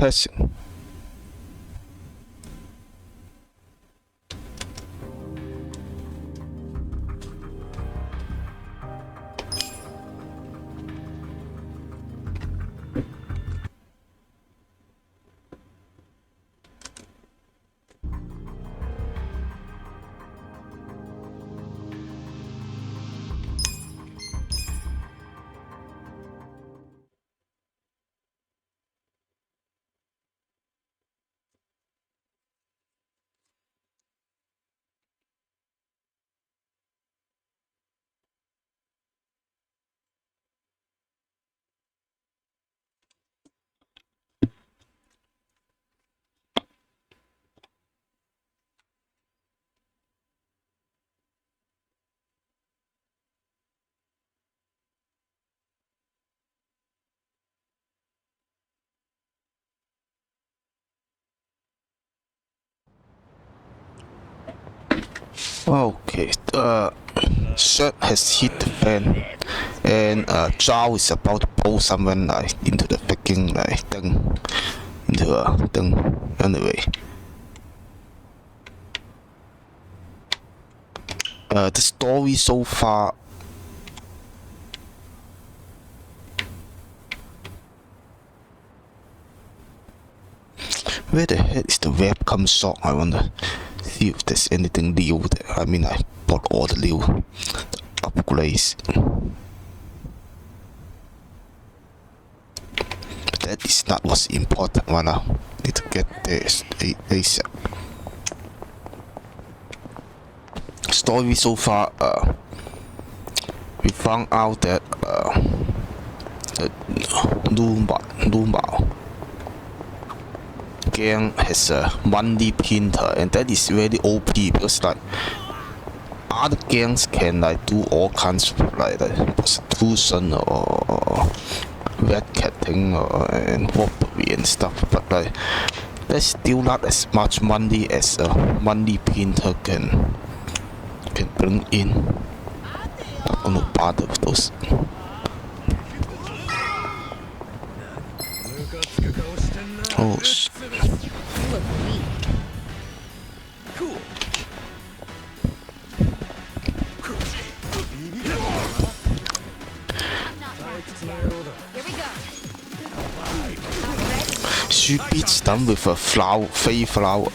Testing. Okay, shirt has hit the fan, and Zhao is about to pull someone like into the freaking like thing, into a thing. Anyway, the story so far. Where the heck is the webcam shot? I wonder. See if there's anything new there. I mean, I bought all the new upgrades. But that is not what's important right now. Need to get this ASAP. Story so far, we found out that Lumao gang has a money printer, and that is very OP because like other gangs can like do all kinds of like prostitution or red catting and robbery and stuff, but like there's still not as much money as a money printer can bring in. Not gonna bother with those. Oh shit. She beats them with a flower, fey flower.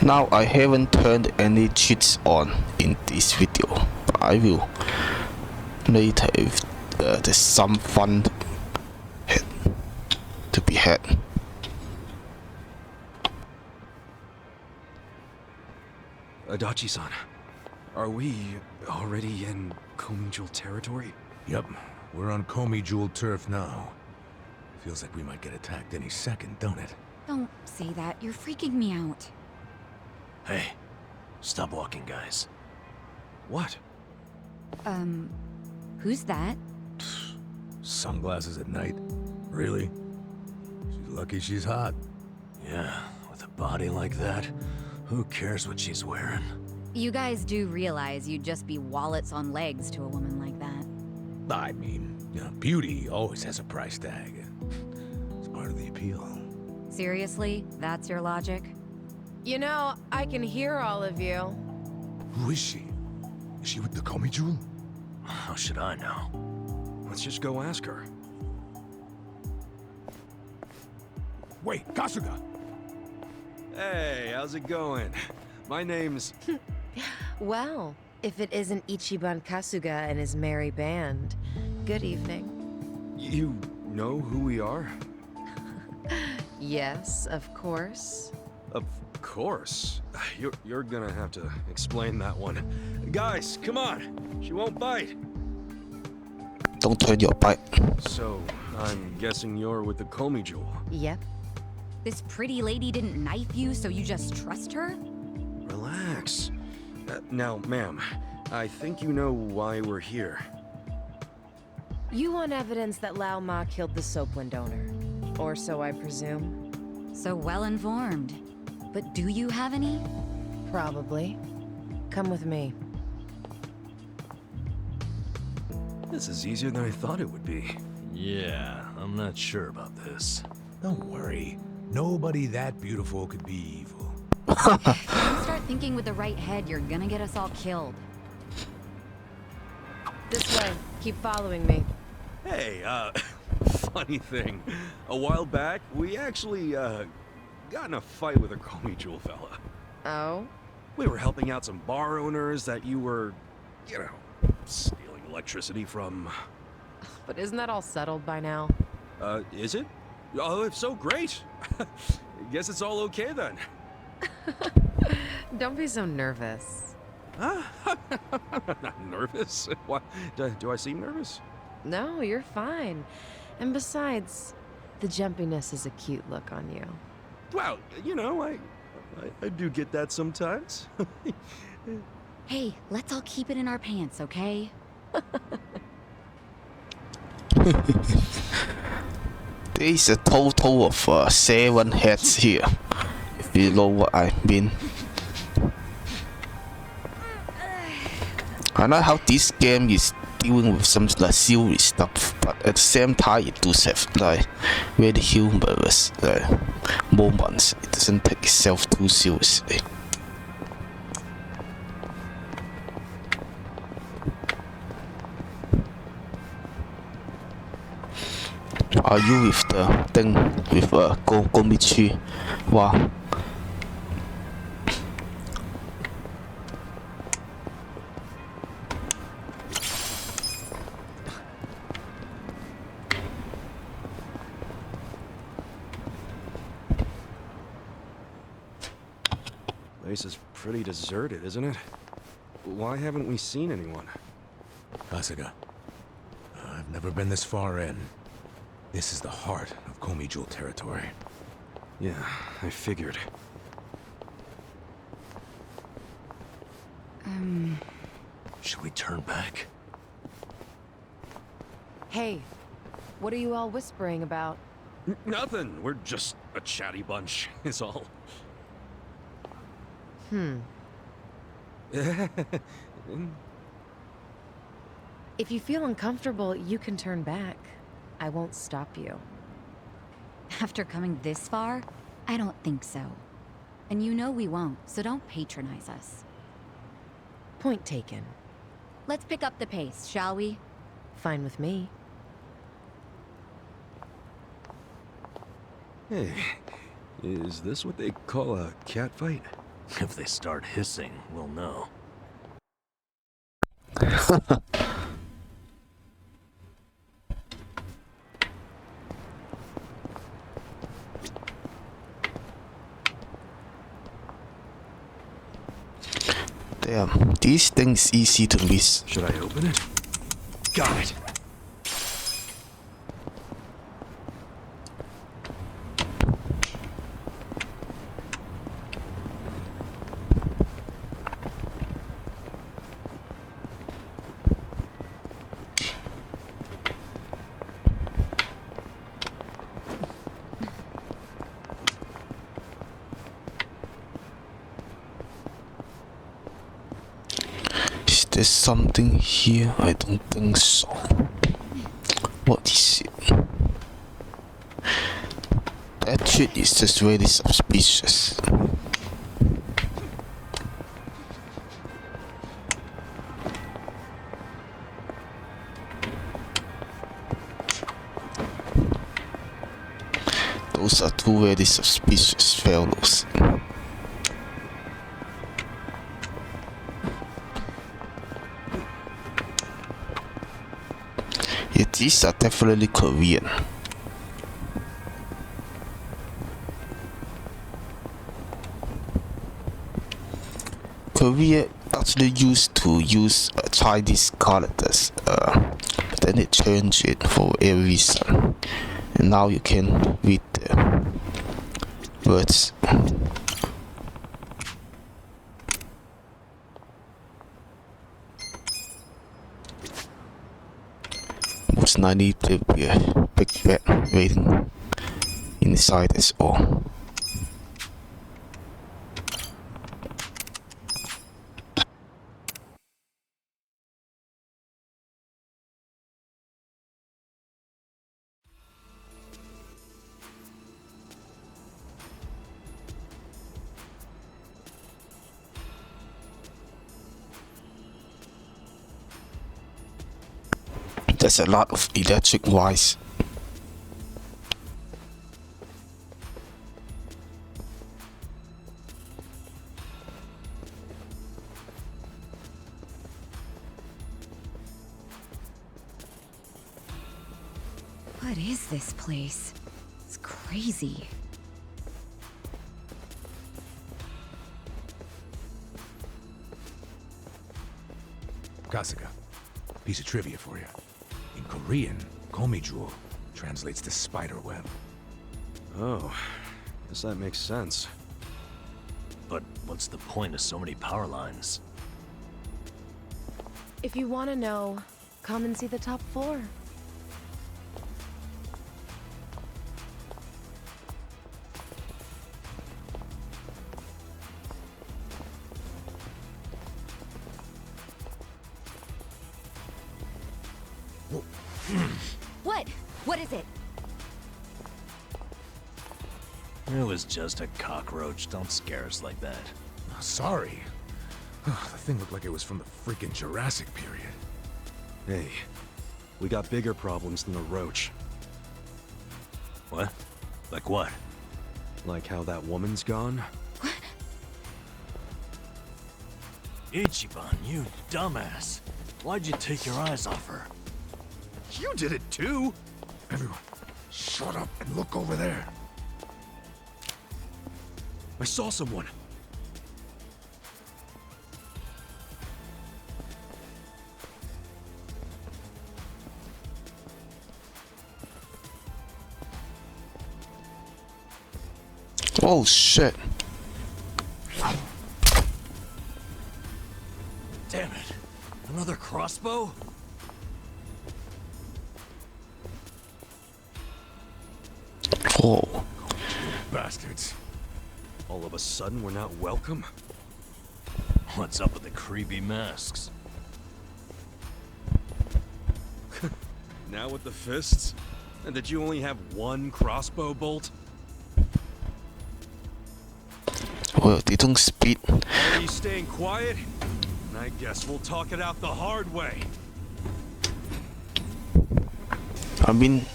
Now I haven't turned any cheats on in this video, but I will later if there's some fun to be had. Adachi-san, are we already in Komi Jewel territory? Yep, we're on Komi Jewel turf now. Feels like we might get attacked any second, don't it? Don't say that. You're freaking me out. Hey, stop walking, guys. What? Who's that? Sunglasses at night? Really? She's lucky she's hot. Yeah, with a body like that, who cares what she's wearing? You guys do realize you'd just be wallets on legs to a woman like that. I mean, you know, beauty always has a price tag. It's part of the appeal. Seriously? That's your logic? You know, I can hear all of you. Who is she? Is she with the Komi Jewel? How should I know? Let's just go ask her. Wait, Kasuga! Hey, how's it going? My name's... Well, if it isn't Ichiban Kasuga and his merry band, good evening. You know who we are? Yes, of course. Of course. You're gonna have to explain that one. Guys, come on! She won't bite! Don't turn your bite. So, I'm guessing you're with the Komi Jewel. Yep. This pretty lady didn't knife you, so you just trust her? Relax. Now, ma'am, I think you know why we're here. You want evidence that Lao Ma killed the soap owner. Or so I presume. So well informed. But do you have any? Probably. Come with me. This is easier than I thought it would be. Yeah, I'm not sure about this. Don't worry. Nobody that beautiful could be evil. If you start thinking with the right head, you're gonna get us all killed. This way. Keep following me. Hey, funny thing. A while back, we actually, got in a fight with a Comey Jewel fella. Oh? We were helping out some bar owners that you were, stealing electricity from. But isn't that all settled by now? Is it? Oh, if so, great. Guess it's all okay then. Don't be so nervous. I'm not nervous. What? Do I seem nervous? No, you're fine. And besides, the jumpiness is a cute look on you. Well, I do get that sometimes. Hey, let's all keep it in our pants, okay? There is a total of 7 heads here, if you know what I mean. I know how this game is dealing with some like serious stuff, but at the same time it does have like very humorous moments. It doesn't take itself too seriously. Are you with the thing with Gomichi? Wow. Place is pretty deserted, isn't it? Why haven't we seen anyone? Kasuga, I've never been this far in. This is the heart of Comey Jewel territory. Yeah, I figured. Should we turn back? Hey, what are you all whispering about? Nothing. We're just a chatty bunch, is all. If you feel uncomfortable, you can turn back. I won't stop you. After coming this far, I don't think so. And you know we won't, so don't patronize us. Point taken. Let's pick up the pace, shall we? Fine with me. Hey, is this what they call a cat fight? If they start hissing, we'll know. Damn, these things easy to miss. Should I open it? Got it. Is there something here? I don't think so. What is it? That shit is just really suspicious. Those are two very suspicious fellows. Yeah, these are definitely Korean. Korea actually used to use Chinese characters, but then they changed it for a reason, and now you can read the words. reason I need to be a big bed waiting inside is all. There's a lot of electric wires. What is this place? It's crazy. Kasuga, piece of trivia for you. In Korean, Komijul translates to spider web. Oh, guess that makes sense. But what's the point of so many power lines? If you want to know, come and see the top floor. What? What is it? It was just a cockroach. Don't scare us like that. Oh, sorry. The thing looked like it was from the freaking Jurassic period. Hey, we got bigger problems than a roach. What? Like what? Like how that woman's gone? Ichiban, you dumbass. Why'd you take your eyes off her? You did it too! Everyone, shut up and look over there. I saw someone. Oh shit. Damn it. Another crossbow? Oh. Bastards. All of a sudden, we're not welcome? What's up with the creepy masks? Now with the fists? And did you only have one crossbow bolt? Well, they don't speed. Are you staying quiet? I guess we'll talk it out the hard way. I mean,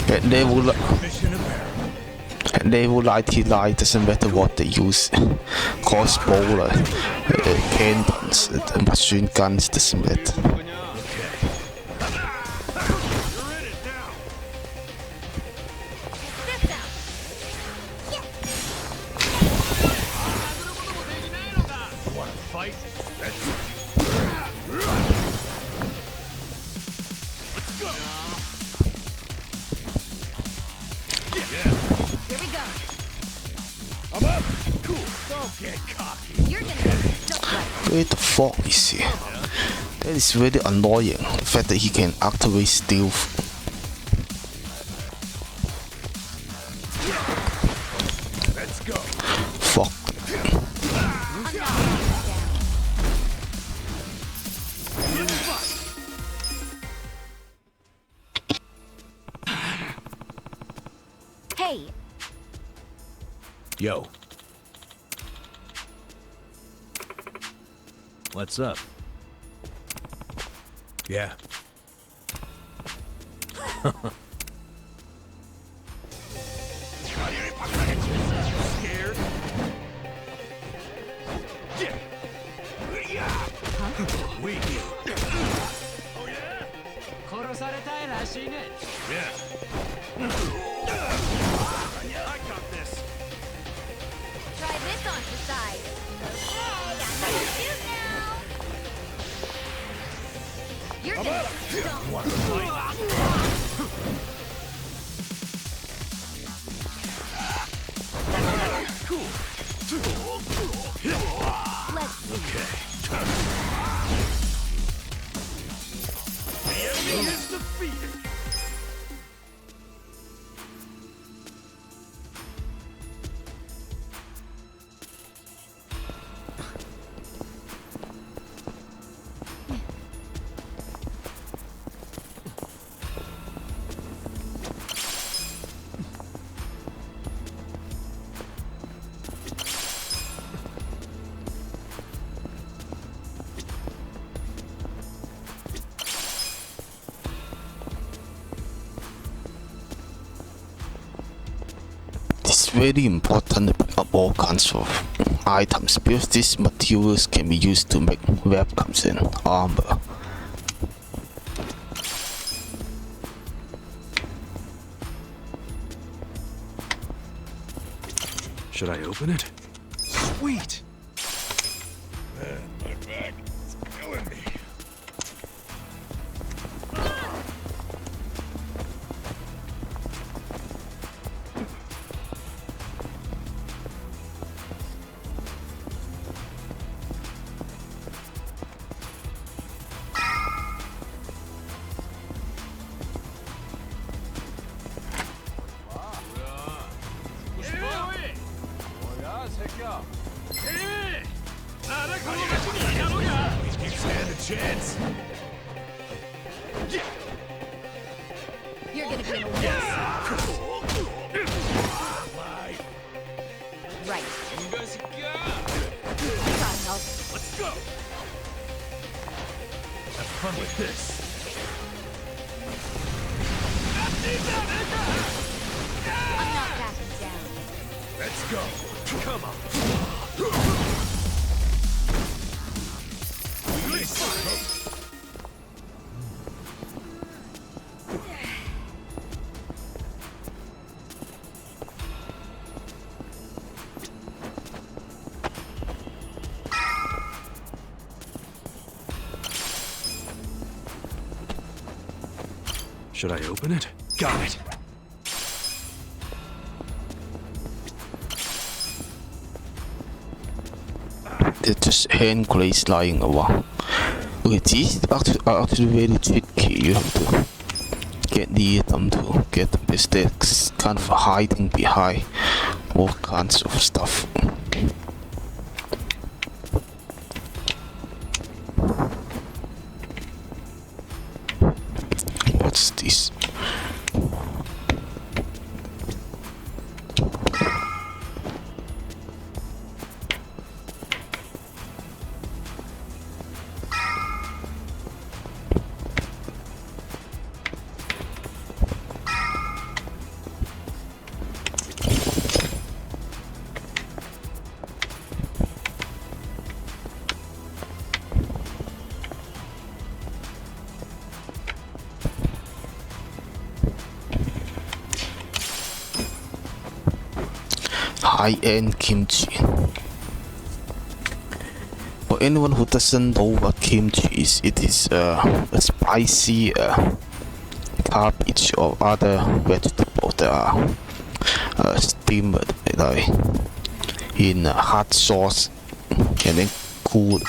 at level 99 doesn't matter what they use. Crossbow, cannons, machine guns doesn't matter. You're in it now! Wanna fight? Here we go. I'm up! Cool, don't get cocky. You're gonna get stuck right. Where the fuck is he? That is really annoying. The fact that he can activate stealth. Let's go. Fuck. Hey, Yo, What's up? yeah. Scared? We. Yeah. I got this. try this on the side. Okay, I'm gonna shoot now. You're gonna get stumped. Let's see. Okay. The enemy is very important to pick up all kinds of items because these materials can be used to make weapons and armor. Should I open it? Sweet! Man, my back is killing me. Stand a chance. You're gonna be in a mess. Right. Gotta help. Let's go. Have fun with this. I'm not backing down. Let's go. Come on. Should I open it? Got it. There's just hand grenades lying around. Okay, these are actually very tricky. You have to get near them to get them because they're kind of hiding behind all kinds of stuff. What's this? High-end kimchi. For anyone who doesn't know what kimchi is, it is a spicy cabbage or other vegetables that are steamed like, in hot sauce and then cooled.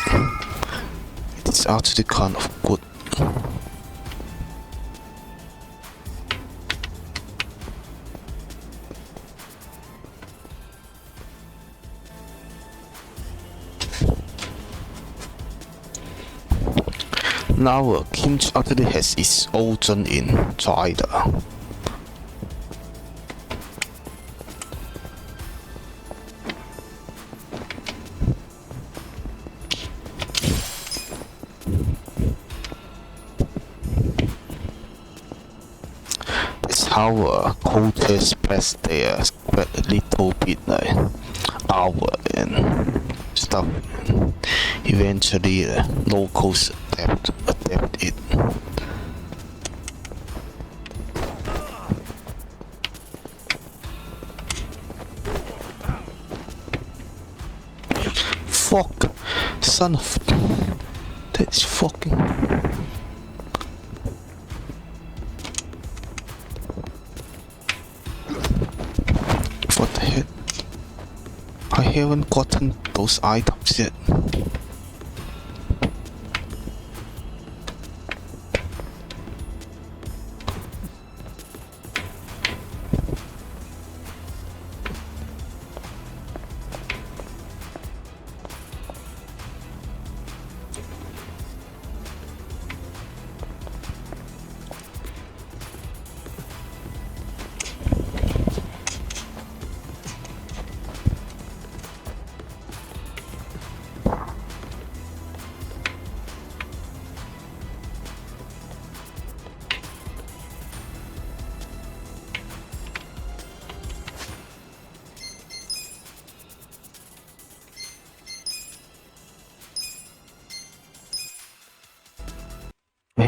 It is actually kind of good. Now, kimchi actually has its origin in China. That's how culture spreads there, spread a little bit like hour and stuff. And eventually, locals adapt it. Fuck, son of. That's fucking. What the heck? I haven't gotten those items yet.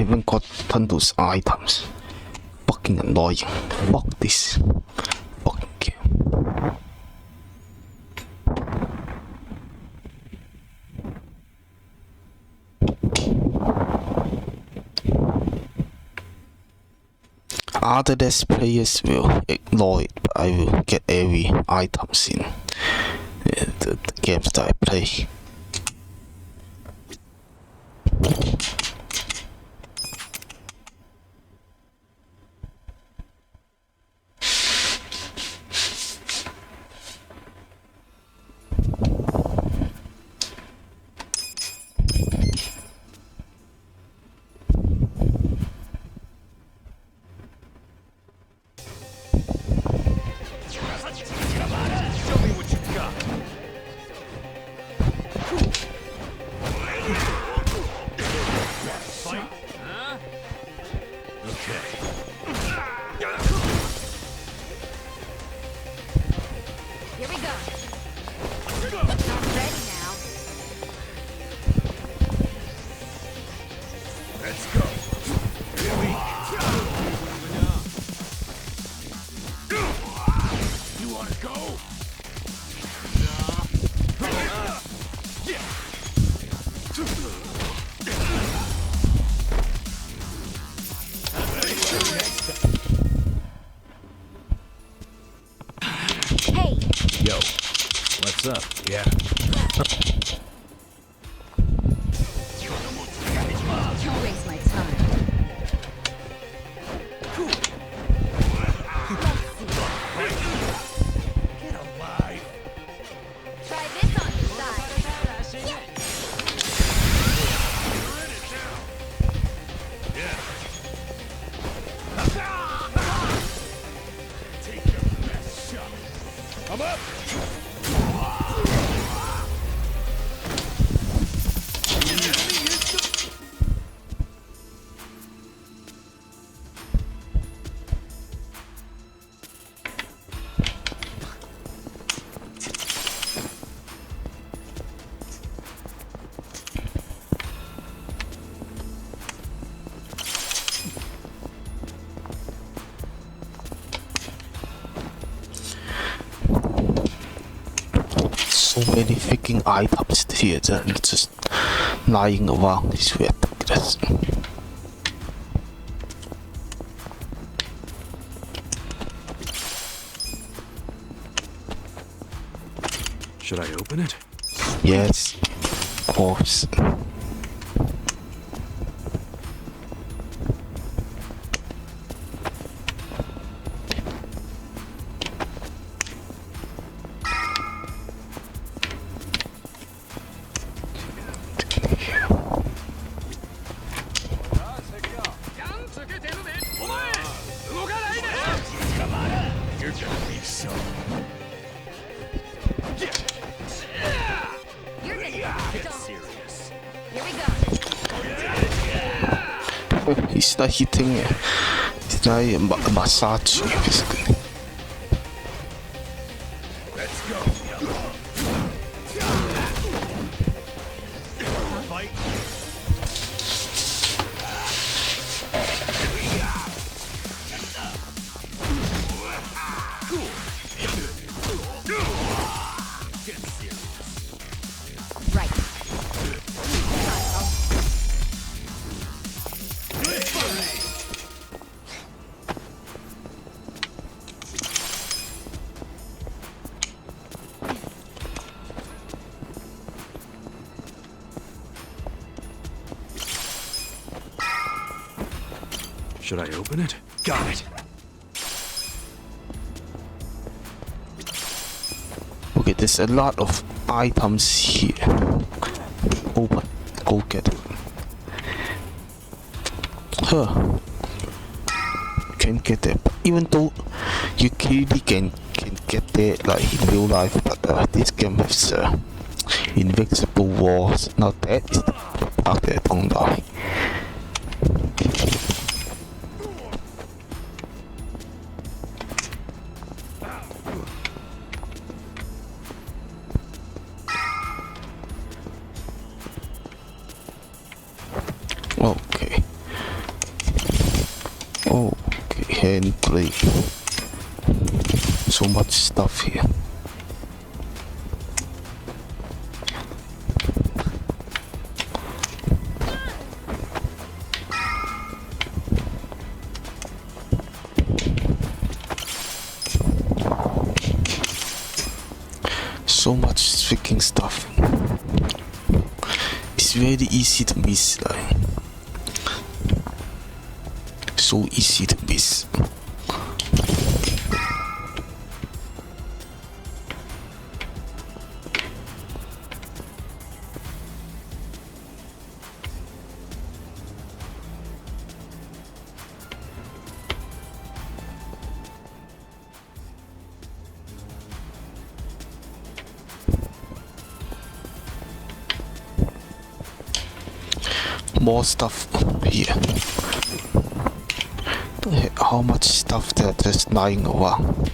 haven't gotten those items. Fucking annoying. Fuck this. Fucking game. Other less players will ignore it, but I will get every items in the games that I play. Show me what you got. Fight, huh? Okay. Here we go. I'm ready now. Let's go. Here we You wanna go? Hey, Yo, what's up? Yeah. don't waste my time. Get alive. Try this on your side. Take your best shot. I'm up. So many freaking items here that just lying around is ridiculous. Should I open it? Yes, of course. You're gonna be so. You're gonna Get don't. serious. Here we go. He's not hitting it. He's not massaging basically. Let's go. Fight. Get serious. Right. Should I open it? Got it. Okay, there's a lot of items here. Open. Go get it. Huh. Can get it. Even though you clearly can get there like in real life, but this game has invincible walls. Now that is the part that I don't like. Okay. can play. So much stuff here. So much freaking stuff. It's very easy to miss, like. So easy to miss. More stuff here. How much stuff there just lying around?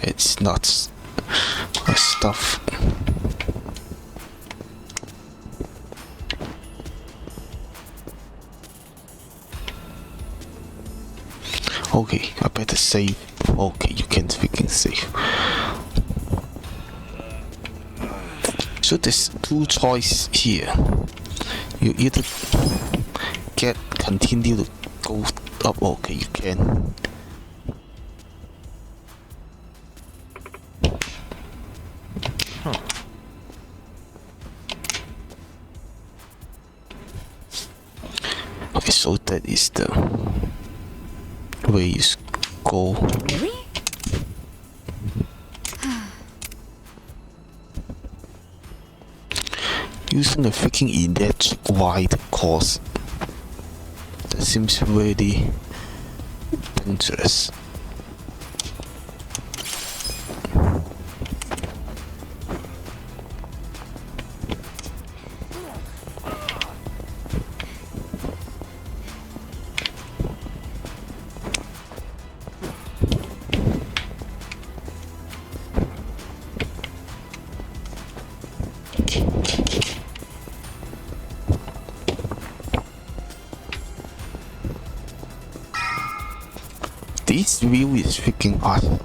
It's nuts. Stuff. Okay, I better save. Okay, you can't freaking save. So there's two choices here. You either continue to go up. Okay, you can. Okay, so that is the way you go. Really? Using a freaking electric wide course. That seems really dangerous. This view is freaking awesome.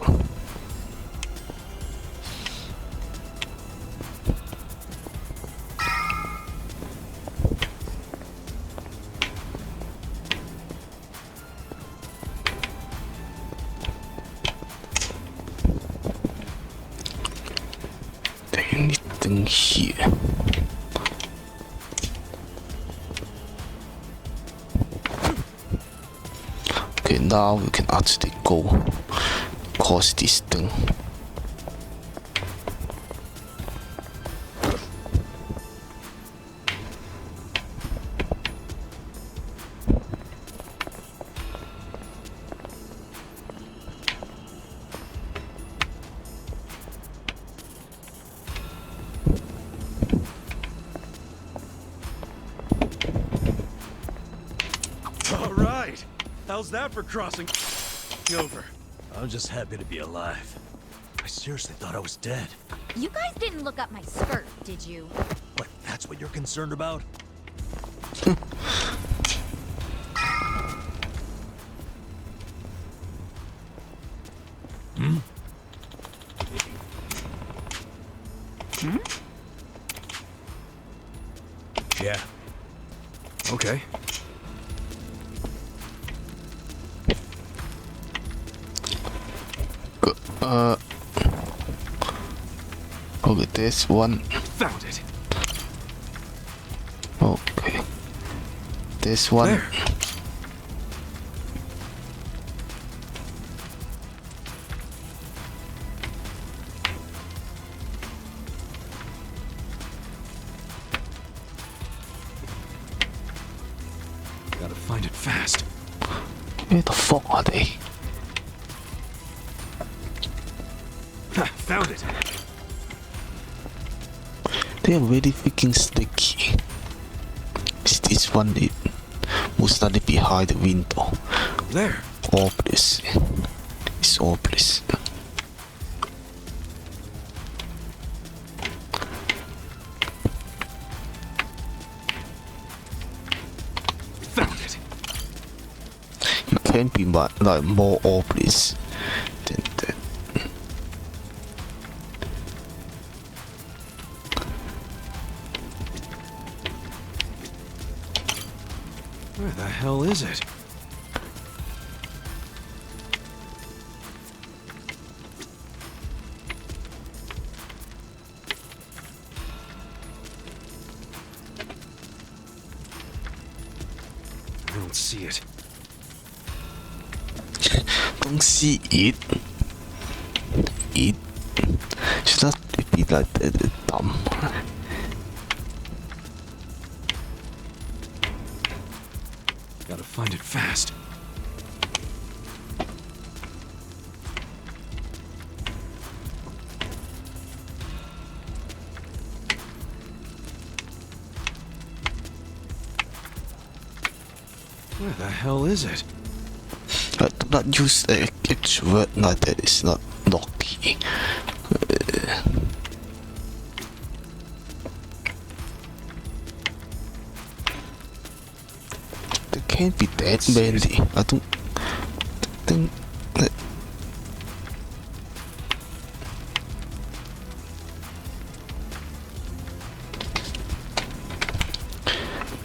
Anything here? Okay, now we can actually go across this thing. All right. How's that for crossing over? I'm just happy to be alive. I seriously thought I was dead. You guys didn't look up my skirt, did you? What, that's what you're concerned about? Hmm? Hmm? Yeah. Okay. Okay, there's one. Found it. Okay. There's one. There. Gotta find it fast. Where the fuck are they? Found it. They are very freaking sticky. Is this one it? Most likely behind the window. There. Obvious. It's obvious. can be like more obvious than that. Where the hell is it? I don't see it. Don't see it. It should not be like that dumb. Gotta find it fast. Where the hell is it? Do not use a word like that. It's not lucky. There can't be that many. I don't think that.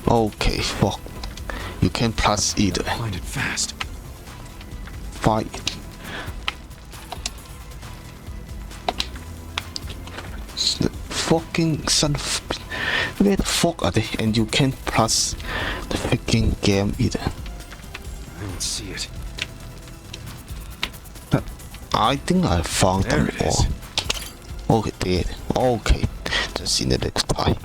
Okay, fuck. You can plus either. Find it fast. Fight. Fucking son of. Where the fuck are they? And you can't plus the freaking game either. I don't see it. I think I found There them it is. all. Okay, there. Okay, just see the next time.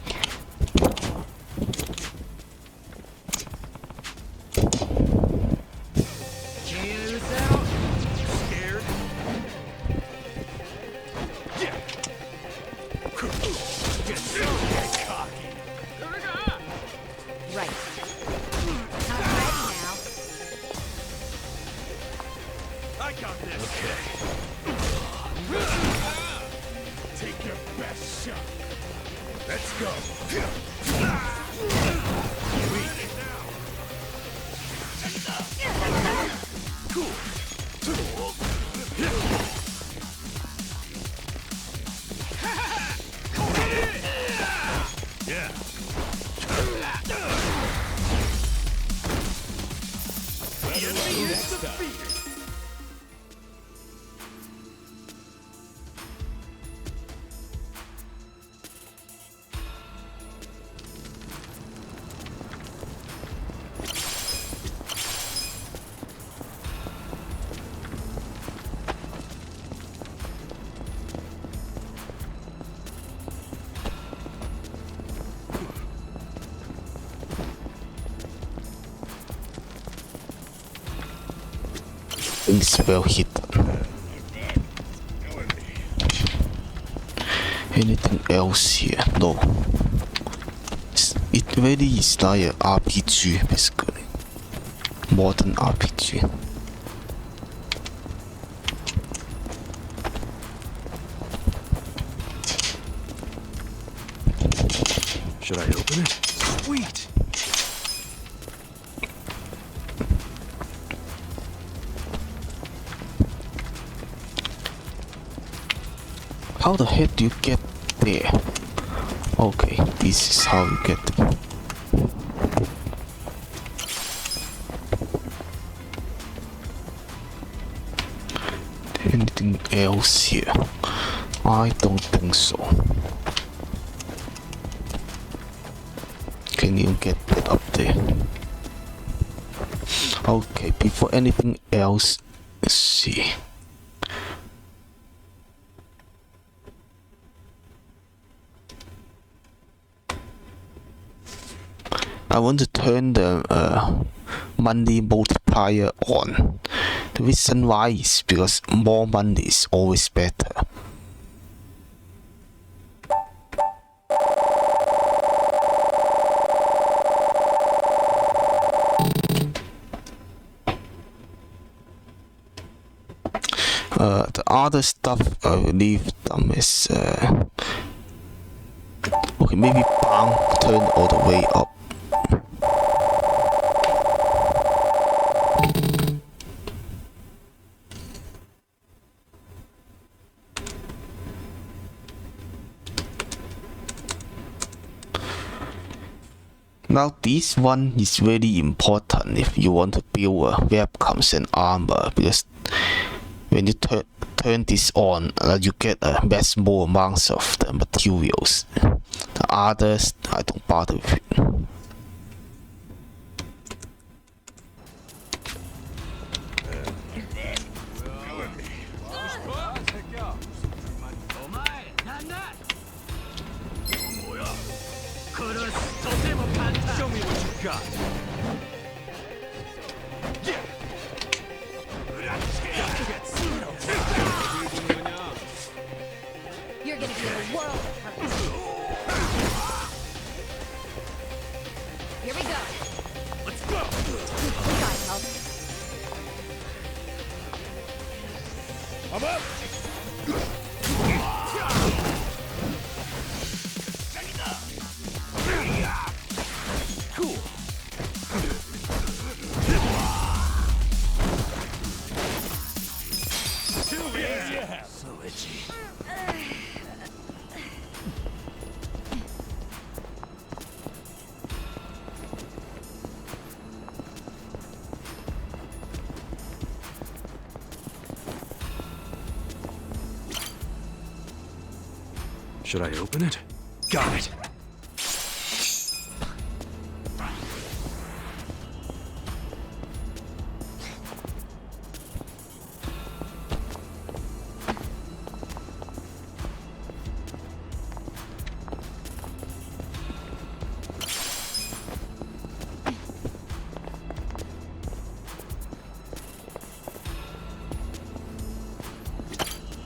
Right. Not ready now. I got this. Okay. Take your best shot. Let's go. Yeah. The enemy is defeated. It's well hidden. Anything else here? No. It really is like an RPG basically. Modern RPG. Should I open it? Sweet. How the heck do you get there? Okay, this is how you get there. Anything else here? I don't think so. Can you get that up there? Okay, before anything else, let's see. I want to turn the money multiplier on. The reason why is because more money is always better. The other stuff I will leave them is okay, maybe bang turn all the way up. Now this one is very important if you want to build webcams and armor, because when you turn this on, you get small amounts of the materials. The others, I don't bother with it. Show me what you got. You're gonna be in a world of hurt. Here we go. Let's go. We got help. I'm up. Cool. Too easy. So itchy. Should I open it? Got it.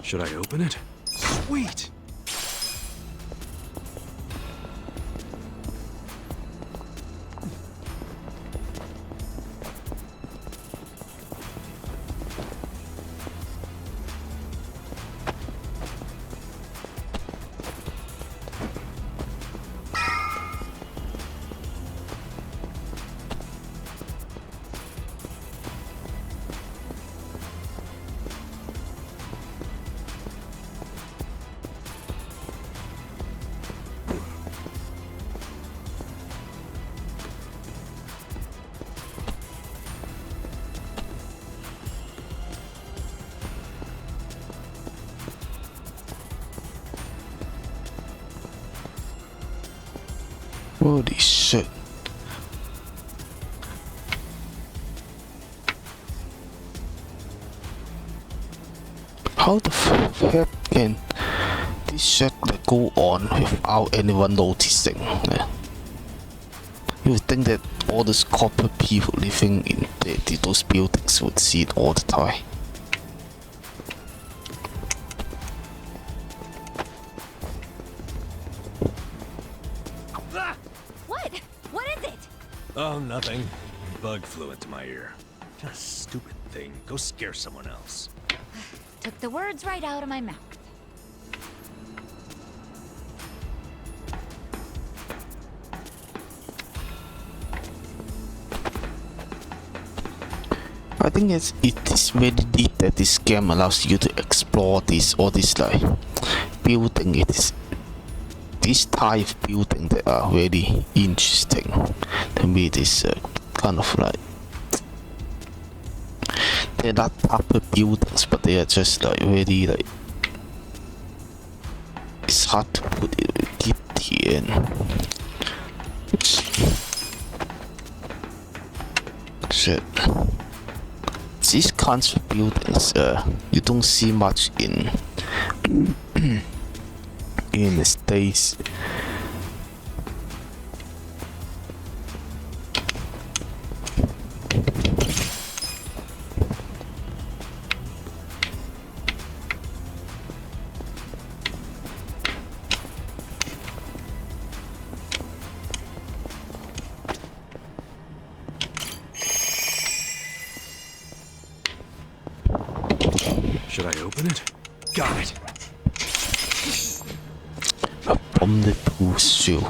Should I open it? Sweet! Holy shit. How the heck can this shit go on without anyone noticing? You would think that all those corporate people living in those buildings would see it all the time. What? What is it? Oh, nothing. Bug flew into my ear. A stupid thing. Go scare someone else. Took the words right out of my mouth. I think it is very deep that this game allows you to explore all this like building. It is this type of building that are very interesting to me. This kind of like they're not proper buildings, but they are just like really like it's hard to put it in. Shit. These kinds of buildings, you don't see much in the States. Should I open it? Got it. From the pool shoe.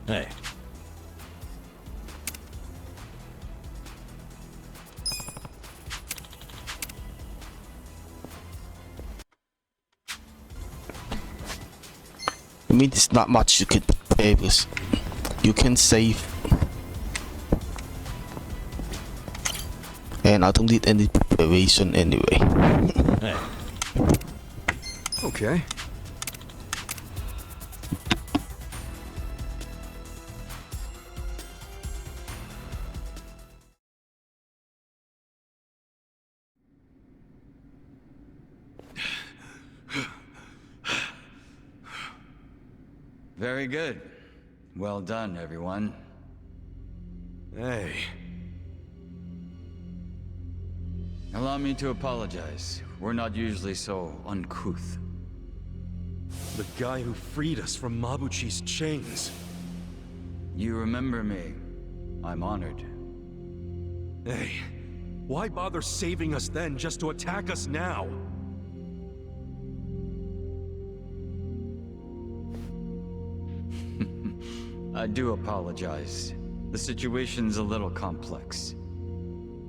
Hey. I mean, there's not much you can prepare with. You can save. And I don't need any preparation anyway. Hey. Okay. Very good. Well done, everyone. Hey. Allow me to apologize. We're not usually so uncouth. The guy who freed us from Mabuchi's chains. You remember me. I'm honored. Hey, why bother saving us then just to attack us now? I do apologize. The situation's a little complex.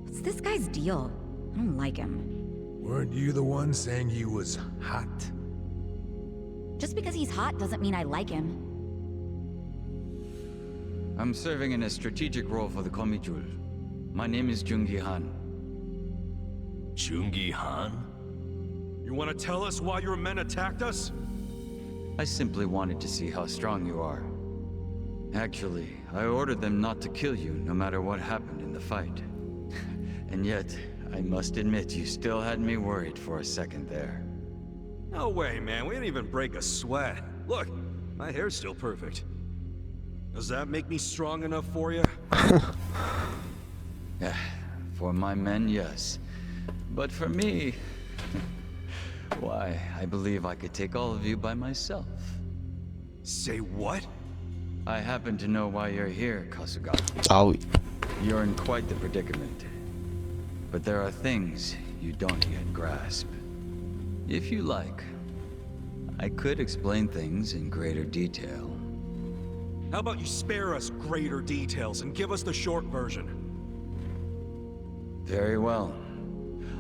What's this guy's deal? I don't like him. Weren't you the one saying he was hot? Just because he's hot doesn't mean I like him. I'm serving in a strategic role for the Komijul. My name is Jungi Han. Jungi Han? You want to tell us why your men attacked us? I simply wanted to see how strong you are. Actually, I ordered them not to kill you no matter what happened in the fight. And yet, I must admit you still had me worried for a second there. No way, man. We didn't even break a sweat. Look, my hair's still perfect. Does that make me strong enough for you? For my men, yes. But for me... why, I believe I could take all of you by myself. Say what? I happen to know why you're here, Kasuga. Owie. You're in quite the predicament. But there are things you don't yet grasp. If you like, I could explain things in greater detail. How about you spare us greater details and give us the short version? Very well.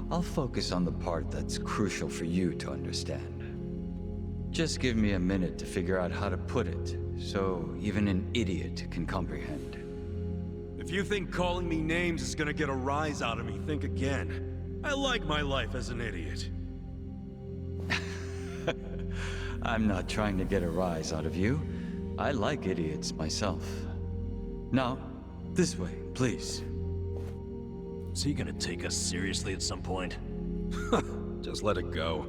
I'll focus on the part that's crucial for you to understand. Just give me a minute to figure out how to put it, so even an idiot can comprehend. If you think calling me names is gonna get a rise out of me, think again. I like my life as an idiot. I'm not trying to get a rise out of you. I like idiots myself. Now, this way, please. Is he gonna take us seriously at some point? Just let it go.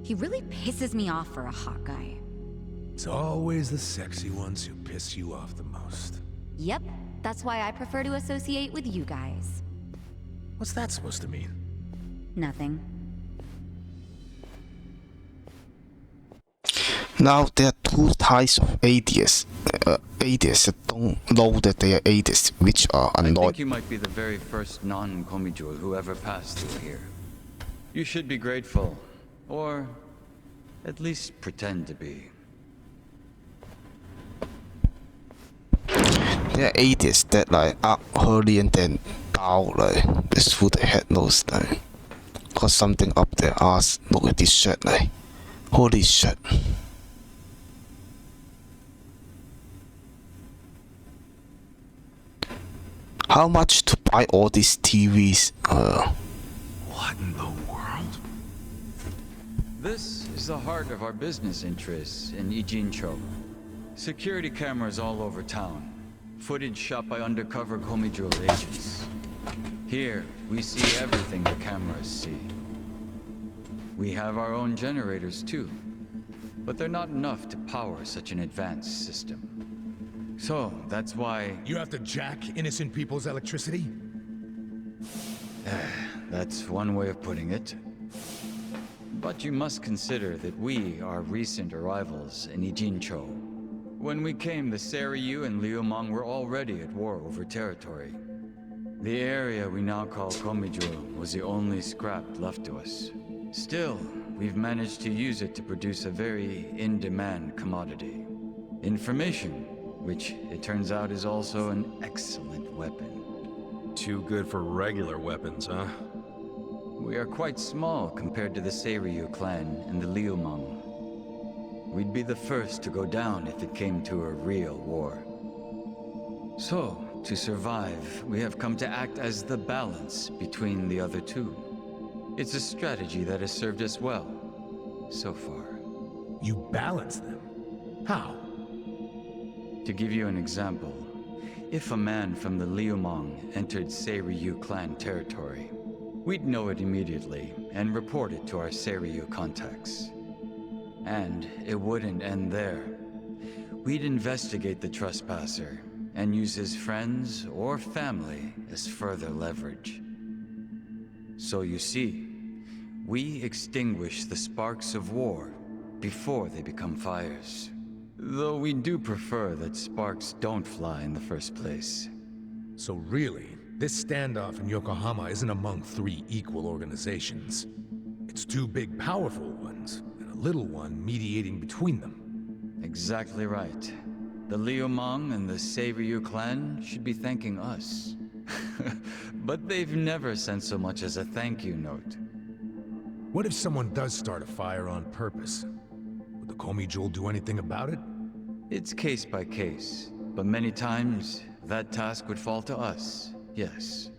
He really pisses me off for a hot guy. It's always the sexy ones who piss you off the most. Yep, that's why I prefer to associate with you guys. What's that supposed to mean? Nothing. Now there are two types of atheists. Atheists that don't know that they are atheists, which are I annoyed. think you might be the very first non-Komijul who ever passed through here. You should be grateful, or at least pretend to be. There are atheists that like up early and then down like this who the heck knows like. Got something up their ass. Look at this shit like. Holy shit. How much to buy all these TVs? What in the world? This is the heart of our business interests in Ijincho. Security cameras all over town. Footage shot by undercover Komijul agents. Here, we see everything the cameras see. We have our own generators too, but they're not enough to power such an advanced system. So, that's why... You have to jack innocent people's electricity? That's one way of putting it. But you must consider that we are recent arrivals in Ijincho. When we came, the Seiryu and Liumang were already at war over territory. The area we now call Komijul was the only scrap left to us. Still, we've managed to use it to produce a very in-demand commodity. Information, which it turns out is also an excellent weapon. Too good for regular weapons, huh? We are quite small compared to the Seiryu clan and the Liumang. We'd be the first to go down if it came to a real war. So, to survive, we have come to act as the balance between the other two. It's a strategy that has served us well, so far. You balance them? How? To give you an example, if a man from the Liumang entered Seiryu clan territory, we'd know it immediately and report it to our Seiryu contacts. And it wouldn't end there. We'd investigate the trespasser and use his friends or family as further leverage. So you see, we extinguish the sparks of war before they become fires. Though we do prefer that sparks don't fly in the first place. So really, this standoff in Yokohama isn't among three equal organizations. It's two big, powerful ones, and a little one mediating between them. Exactly right. The Liumang and the Seiryu clan should be thanking us. But they've never sent so much as a thank you note. What if someone does start a fire on purpose? Would the Komijul do anything about it? It's case by case, but many times that task would fall to us, yes.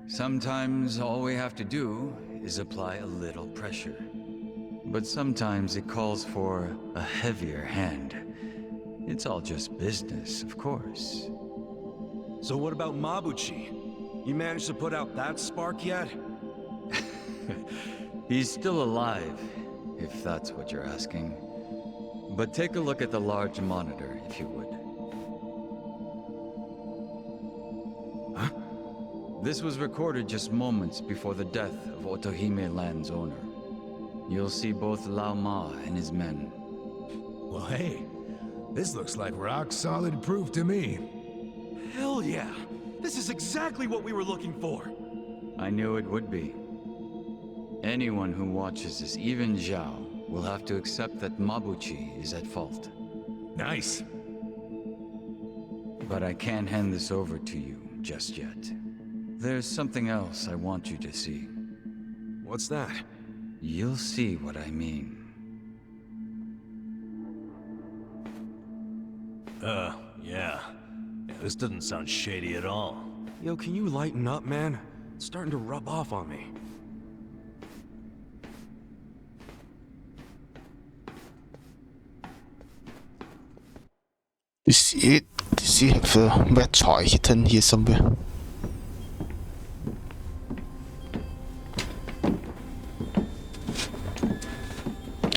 Sometimes all we have to do is apply a little pressure. But sometimes it calls for a heavier hand. It's all just business, of course. So what about Mabuchi? You managed to put out that spark yet? He's still alive, if that's what you're asking. But take a look at the large monitor, if you would. Huh? This was recorded just moments before the death of Otohime Land's owner. You'll see both Lao Ma and his men. Well, hey, this looks like rock-solid proof to me. Hell yeah! This is exactly what we were looking for! I knew it would be. Anyone who watches this, even Zhao, will have to accept that Mabuchi is at fault. Nice. But I can't hand this over to you just yet. There's something else I want you to see. What's that? You'll see what I mean. Yeah. This doesn't sound shady at all. Yo, can you lighten up, man? It's starting to rub off on me. Does he have a red try hidden here somewhere?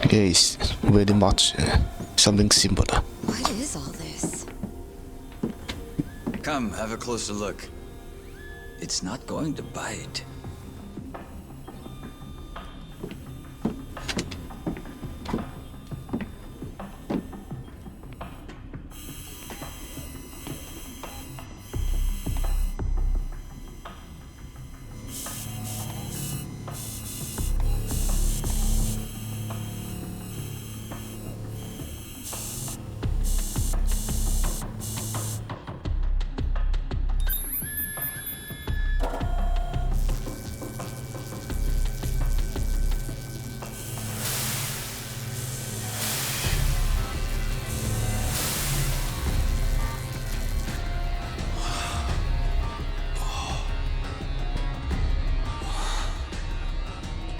Yeah, it's very much something similar. What is all this? Come, have a closer look. It's not going to bite.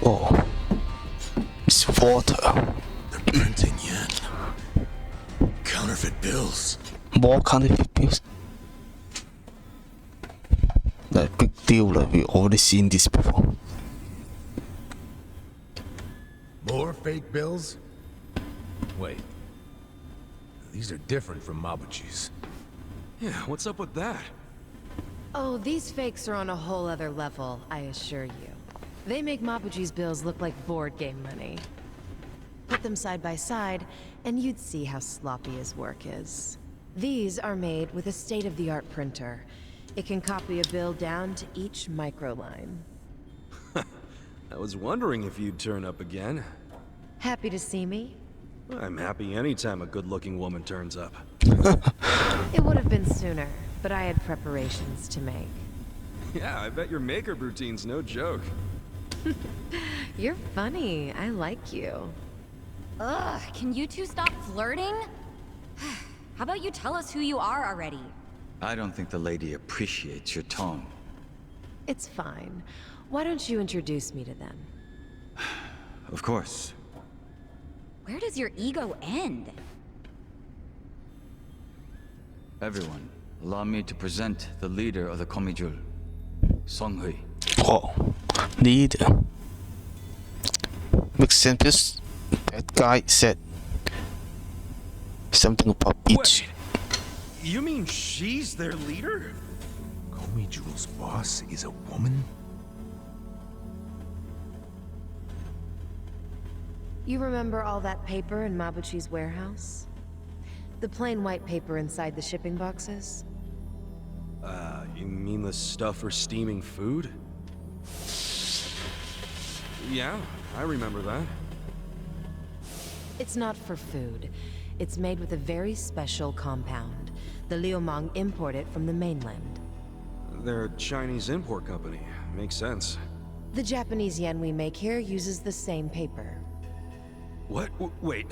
Oh, it's water. They're printing yen. Counterfeit bills. More counterfeit bills. Like big deal, like we already seen this before. More fake bills? Wait. These are different from Mabuchi's. Yeah, what's up with that? Oh, these fakes are on a whole other level, I assure you. They make Mabuchi's bills look like board game money. Put them side by side, and you'd see how sloppy his work is. These are made with a state-of-the-art printer. It can copy a bill down to each microline. I was wondering if you'd turn up again. Happy to see me? I'm happy anytime a good-looking woman turns up. It would have been sooner, but I had preparations to make. Yeah, I bet your makeup routine's no joke. You're funny. I like you. Ugh, can you two stop flirting? How about you tell us who you are already? I don't think the lady appreciates your tone. It's fine. Why don't you introduce me to them? Of course. Where does your ego end? Everyone, allow me to present the leader of the Komijul, Songhui. Oh, leader. Makes sense because that guy said something about each. You mean she's their leader? Komijul's boss is a woman? You remember all that paper in Mabuchi's warehouse? The plain white paper inside the shipping boxes? You mean the stuff for steaming food? Yeah, I remember that. It's not for food. It's made with a very special compound. The Liumang import it from the mainland. They're a Chinese import company. Makes sense. The Japanese yen we make here uses the same paper. What? Wait.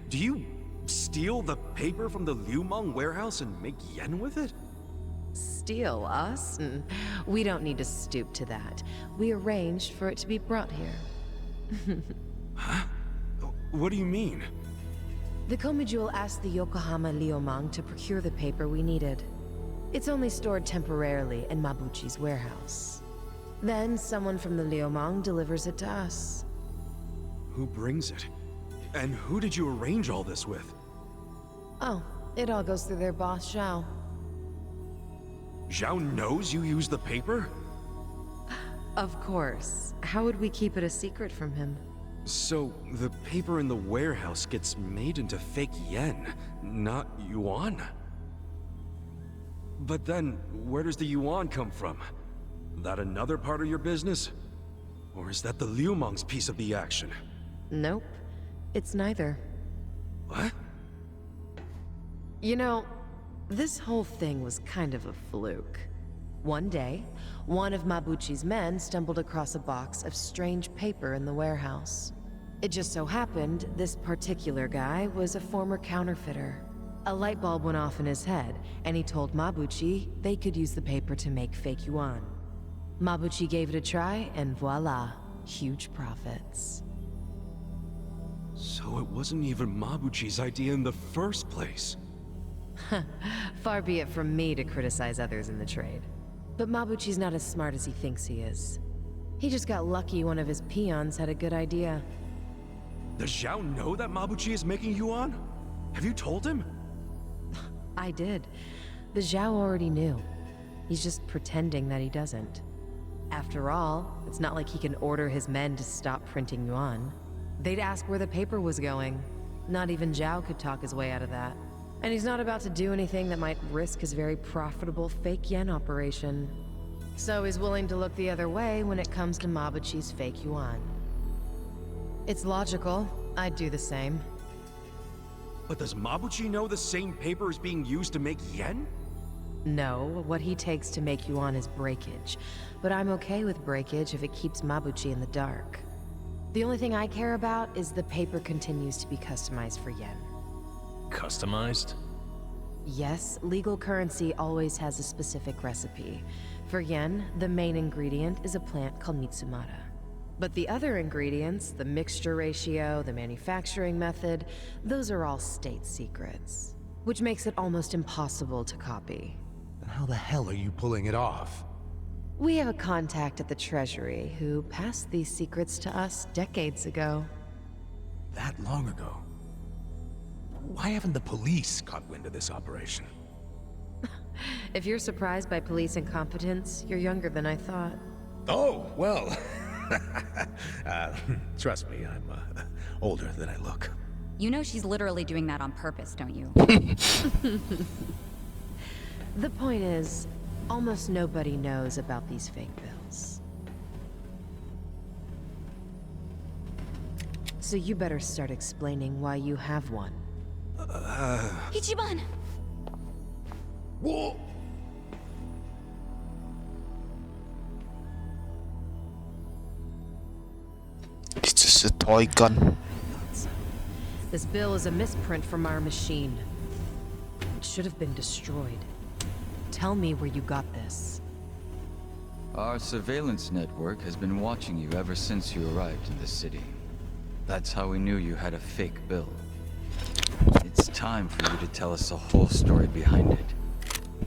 Do you steal the paper from the Liumang warehouse and make yen with it? Steal us? We don't need to stoop to that. We arranged for it to be brought here. Huh? What do you mean? The Komijul asked the Yokohama Liumang to procure the paper we needed. It's only stored temporarily in Mabuchi's warehouse. Then someone from the Liumang delivers it to us. Who brings it? And who did you arrange all this with? Oh, it all goes through their boss, Zhao. Zhao knows you use the paper? Of course. How would we keep it a secret from him? So, the paper in the warehouse gets made into fake yen, not yuan? But then, where does the yuan come from? That another part of your business? Or is that the Liumang's piece of the action? Nope. It's neither. What? You know, this whole thing was kind of a fluke. One day, one of Mabuchi's men stumbled across a box of strange paper in the warehouse. It just so happened this particular guy was a former counterfeiter. A light bulb went off in his head, and he told Mabuchi they could use the paper to make fake yuan. Mabuchi gave it a try, and voila, huge profits. So it wasn't even Mabuchi's idea in the first place. Far be it from me to criticize others in the trade. But Mabuchi's not as smart as he thinks he is. He just got lucky one of his peons had a good idea. Does Zhao know that Mabuchi is making yuan? Have you told him? I did. But Zhao already knew. He's just pretending that he doesn't. After all, it's not like he can order his men to stop printing yuan. They'd ask where the paper was going. Not even Zhao could talk his way out of that. And he's not about to do anything that might risk his very profitable fake yen operation. So he's willing to look the other way when it comes to Mabuchi's fake yuan. It's logical. I'd do the same. But does Mabuchi know the same paper is being used to make yen? No, what he takes to make yuan is breakage. But I'm okay with breakage if it keeps Mabuchi in the dark. The only thing I care about is the paper continues to be customized for yen. Customized? Yes, legal currency always has a specific recipe. For yen, the main ingredient is a plant called Mitsumara. But the other ingredients, the mixture ratio, the manufacturing method, those are all state secrets. Which makes it almost impossible to copy. Then how the hell are you pulling it off? We have a contact at the Treasury who passed these secrets to us decades ago. That long ago? Why haven't the police caught wind of this operation? If you're surprised by police incompetence, you're younger than I thought. Oh, well. Trust me, I'm older than I look. You know she's literally doing that on purpose, don't you? The point is, almost nobody knows about these fake bills. So you better start explaining why you have one. Ichiban! Whoa! It's just a toy gun. This bill is a misprint from our machine. It should have been destroyed. Tell me where you got this. Our surveillance network has been watching you ever since you arrived in the city. That's how we knew you had a fake bill. It's time for you to tell us the whole story behind it.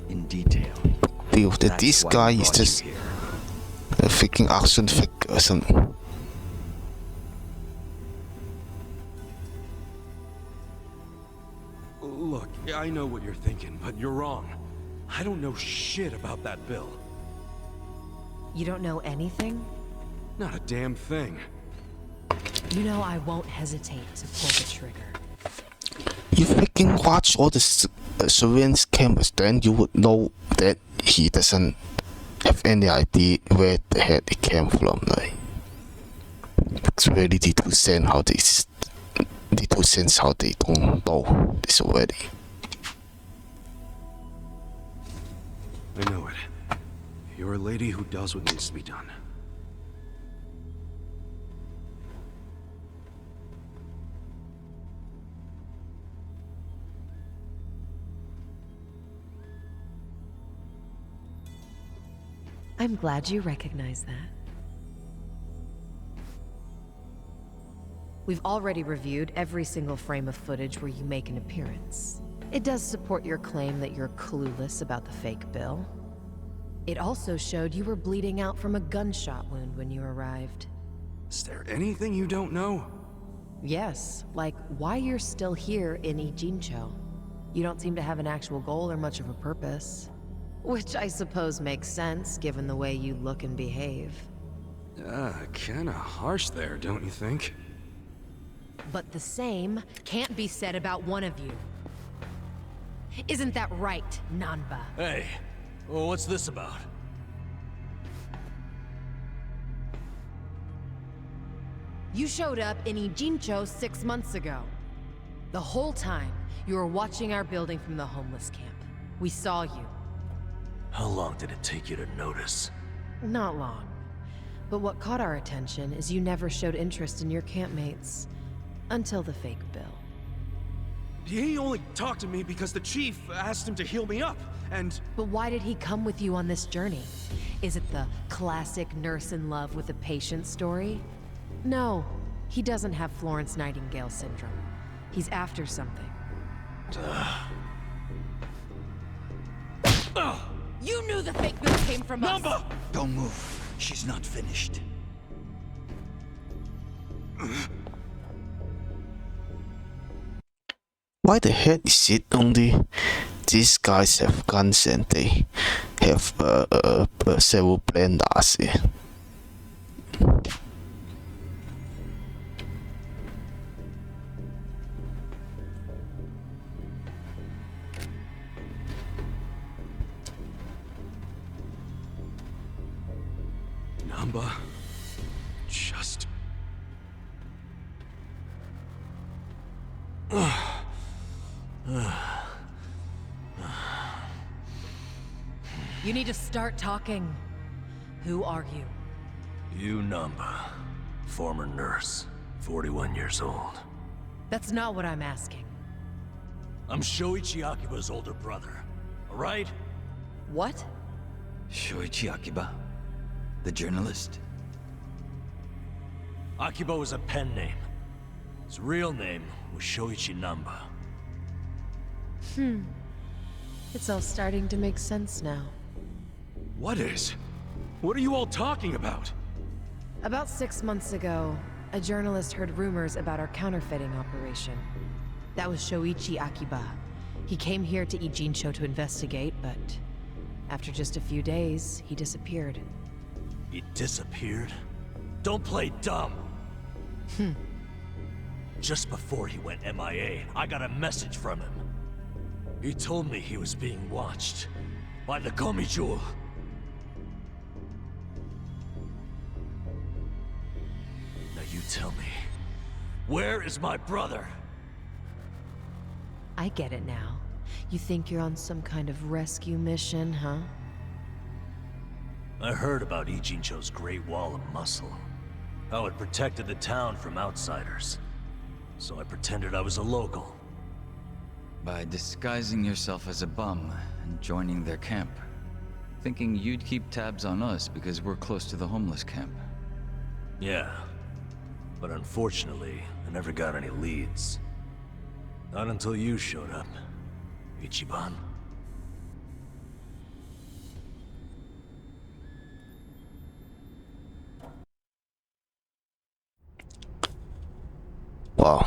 In detail. Feel that That's this why guy we is brought you just here. a freaking action figure or something. Look, I know what you're thinking, but you're wrong. I don't know shit about that bill. You don't know anything? Not a damn thing. You know I won't hesitate to pull the trigger. You freaking watch all the surveillance cameras, then you would know that he doesn't have any idea where the hell it came from. Like, it's really the 2 cents how they don't know this already. I know it. You're a lady who does what needs to be done. I'm glad you recognize that. We've already reviewed every single frame of footage where you make an appearance. It does support your claim that you're clueless about the fake bill. It also showed you were bleeding out from a gunshot wound when you arrived. Is there anything you don't know? Yes, like why you're still here in Ijincho. You don't seem to have an actual goal or much of a purpose. Which I suppose makes sense, given the way you look and behave. Kinda harsh there, don't you think? But the same can't be said about one of you. Isn't that right, Nanba? Hey, well, what's this about? You showed up in Ijincho 6 months ago. The whole time, you were watching our building from the homeless camp. We saw you. How long did it take you to notice? Not long. But what caught our attention is you never showed interest in your campmates. Until the fake bill. He only talked to me because the chief asked him to heal me up, and... But why did he come with you on this journey? Is it the classic nurse in love with a patient story? No, he doesn't have Florence Nightingale syndrome. He's after something. You knew the fake bill came from us! Don't move. She's not finished. Why the hell is it only these guys have guns and they have several blenders here? Namba... just... You need to start talking. Who are you? You Namba, former nurse, 41 years old. That's not what I'm asking. I'm Shoichi Akiba's older brother, alright? What? Shoichi Akiba, the journalist. Akiba was a pen name. His real name was Shoichi Namba. It's all starting to make sense now. What is? What are you all talking about? About 6 months ago, a journalist heard rumors about our counterfeiting operation. That was Shoichi Akiba. He came here to Ijincho to investigate, but after just a few days, he disappeared. He disappeared? Don't play dumb! Just before he went MIA, I got a message from him. He told me he was being watched by the Komijul. Now you tell me, where is my brother? I get it now. You think you're on some kind of rescue mission, huh? I heard about Ijincho's Great Wall of Muscle. How it protected the town from outsiders. So I pretended I was a local. By disguising yourself as a bum and joining their camp. Thinking you'd keep tabs on us because we're close to the homeless camp. Yeah. But unfortunately, I never got any leads. Not until you showed up, Ichiban. Wow.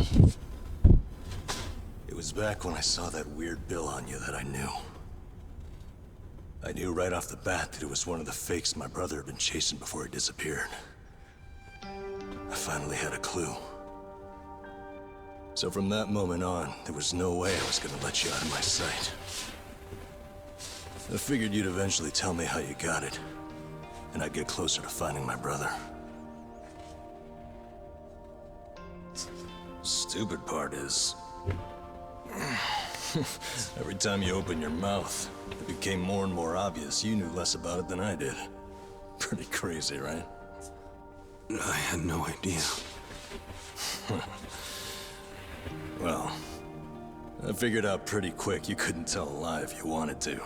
It was back when I saw that weird bill on you that I knew. I knew right off the bat that it was one of the fakes my brother had been chasing before he disappeared. I finally had a clue. So from that moment on, there was no way I was gonna let you out of my sight. I figured you'd eventually tell me how you got it, and I'd get closer to finding my brother. Stupid part is... every time you open your mouth, it became more and more obvious you knew less about it than I did. Pretty crazy, right? I had no idea. Well, I figured out pretty quick you couldn't tell a lie if you wanted to.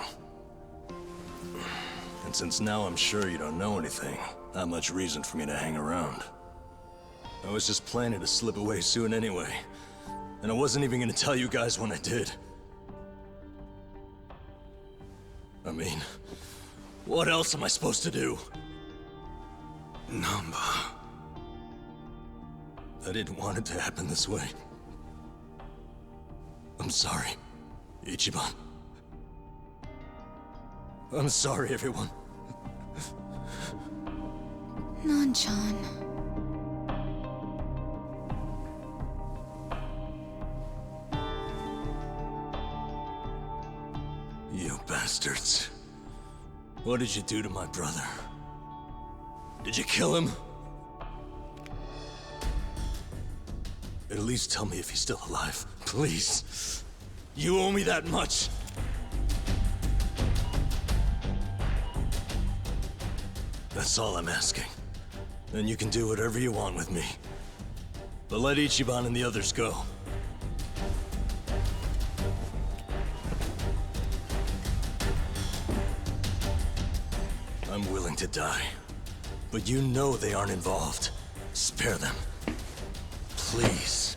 And since now I'm sure you don't know anything, not much reason for me to hang around. I was just planning to slip away soon anyway. And I wasn't even gonna tell you guys when I did. I mean, what else am I supposed to do? Namba. I didn't want it to happen this way. I'm sorry, Ichiban. I'm sorry, everyone. Nanchan. You bastards. What did you do to my brother? Did you kill him? At least tell me if he's still alive, please. You owe me that much. That's all I'm asking. Then you can do whatever you want with me. But let Ichiban and the others go. I'm willing to die. But you know they aren't involved. Spare them. Please.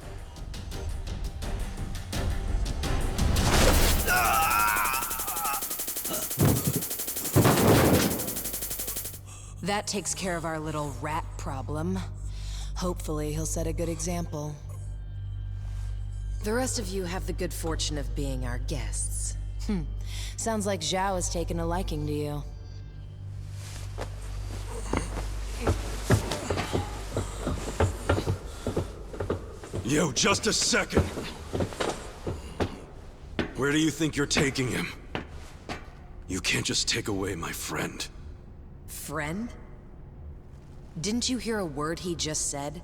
That takes care of our little rat problem. Hopefully, he'll set a good example. The rest of you have the good fortune of being our guests. Sounds like Zhao has taken a liking to you. Yo, just a second. Where do you think you're taking him? You can't just take away my friend. Friend? Didn't you hear a word he just said?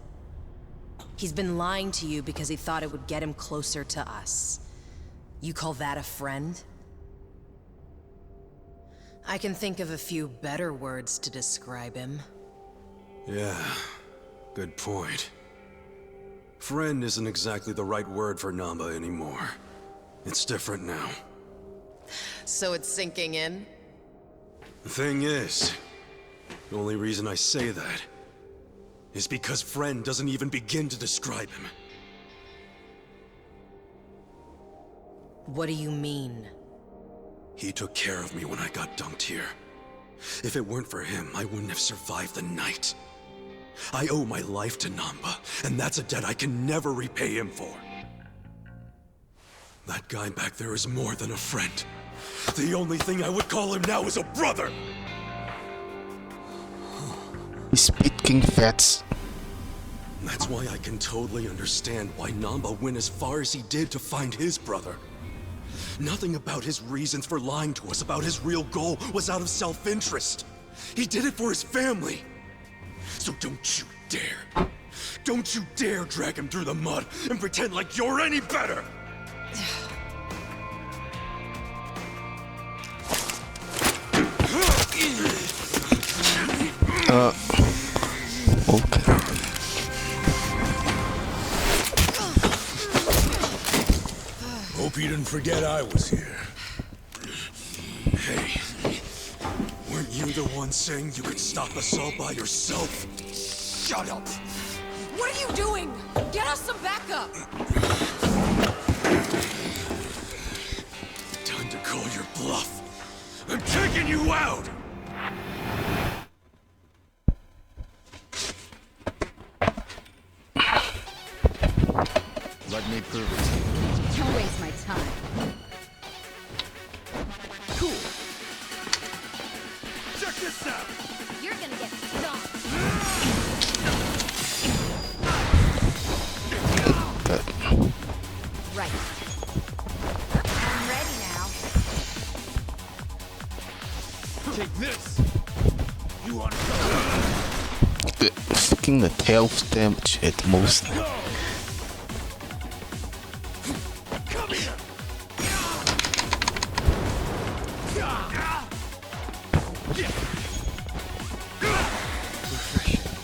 He's been lying to you because he thought it would get him closer to us. You call that a friend? I can think of a few better words to describe him. Yeah, good point. Friend isn't exactly the right word for Namba anymore. It's different now. So it's sinking in? The thing is, the only reason I say that is because friend doesn't even begin to describe him. What do you mean? He took care of me when I got dumped here. If it weren't for him, I wouldn't have survived the night. I owe my life to Namba, and that's a debt I can never repay him for. That guy back there is more than a friend. The only thing I would call him now is a brother! He's speaking facts. That's why I can totally understand why Namba went as far as he did to find his brother. Nothing about his reasons for lying to us about his real goal was out of self-interest. He did it for his family. So don't you dare drag him through the mud and pretend like you're any better! forget I was here. Hey, weren't you the one saying you could stop us all by yourself? Shut up! What are you doing? Get us some backup! Time to call your bluff. I'm taking you out! Let me prove it to you. Don't waste my time. Cool. Check this out! You're gonna get stomped. Right. I'm ready now. Take this! You want to go? Fucking the health damage at most. Come here!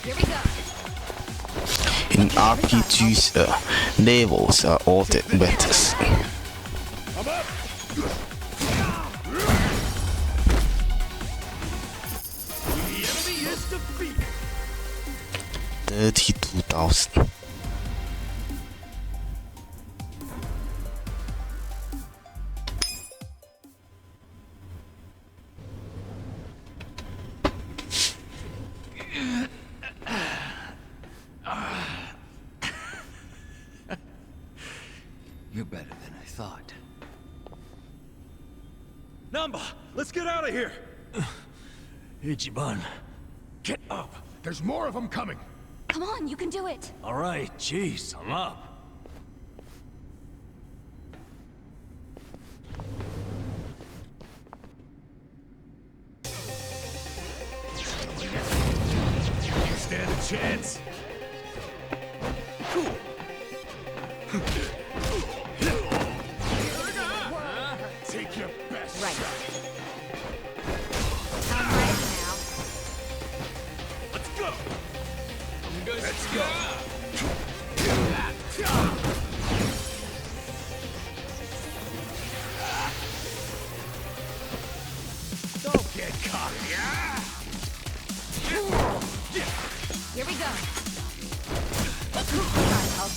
Here we go. In RPGs, levels are all that matters. I'm up! The enemy is defeated! 32,000. You're better than I thought. Namba, let's get out of here! Ichiban. Get up! There's more of them coming! Come on, you can do it. All right, jeez, I'm up. You stand a chance! Cool! Take your best Right. shot! I'm ready now. Let's go! Let's go! Don't get cocky! Here we go. Sorry, help.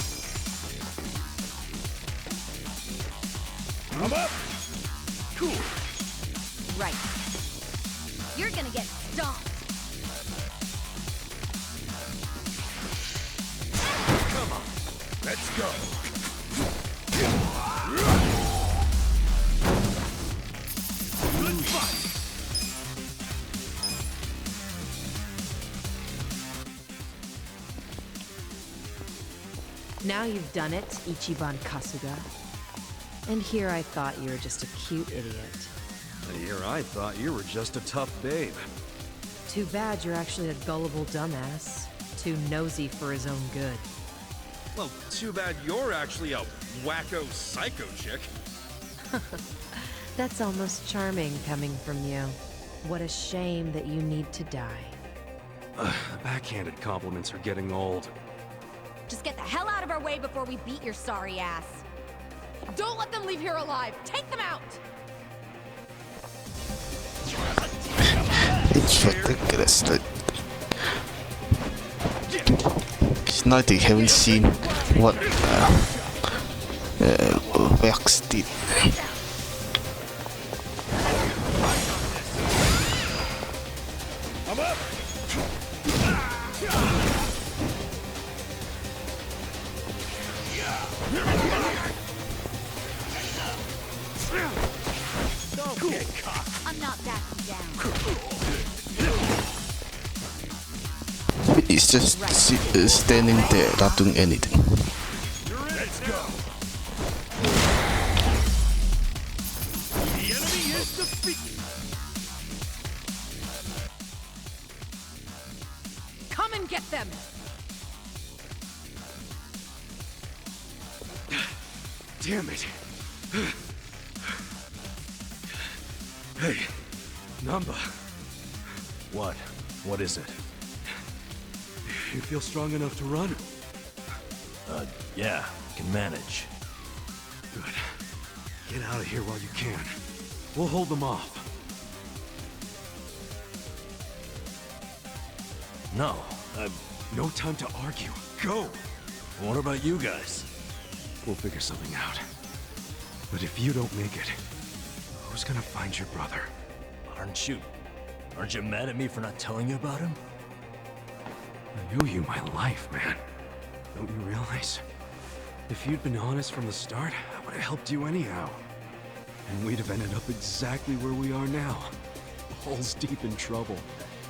I'm up! Cool! Right. You're gonna get stomped. Come on! Let's go! Good fight! Now you've done it, Ichiban Kasuga. And here I thought you were just a cute idiot. Here I thought you were just a tough babe. Too bad you're actually a gullible dumbass. Too nosy for his own good. Well, too bad you're actually a wacko psycho chick. That's almost charming coming from you. What a shame that you need to die. Backhanded compliments are getting old. Just get the hell out of our way before we beat your sorry ass. Don't let them leave here alive! Take them out! It's ridiculous that it's not they haven't seen what Vex did. I'm up! Don't get cocky! I'm not backing down. It's just standing there, not doing anything. Let's go! The enemy is defeated! Come and get them! Damn it. Hey, Namba. What? What is it? You feel strong enough to run? Yeah, can manage. Good. Get out of here while you can. We'll hold them off. No, No time to argue. Go! what about you guys? We'll figure something out. But if you don't make it, who's gonna find your brother? Aren't you mad at me for not telling you about him? I owe you my life, man. Don't you realize? If you'd been honest from the start, I would have helped you anyhow. And we'd have ended up exactly where we are now. Balls deep in trouble.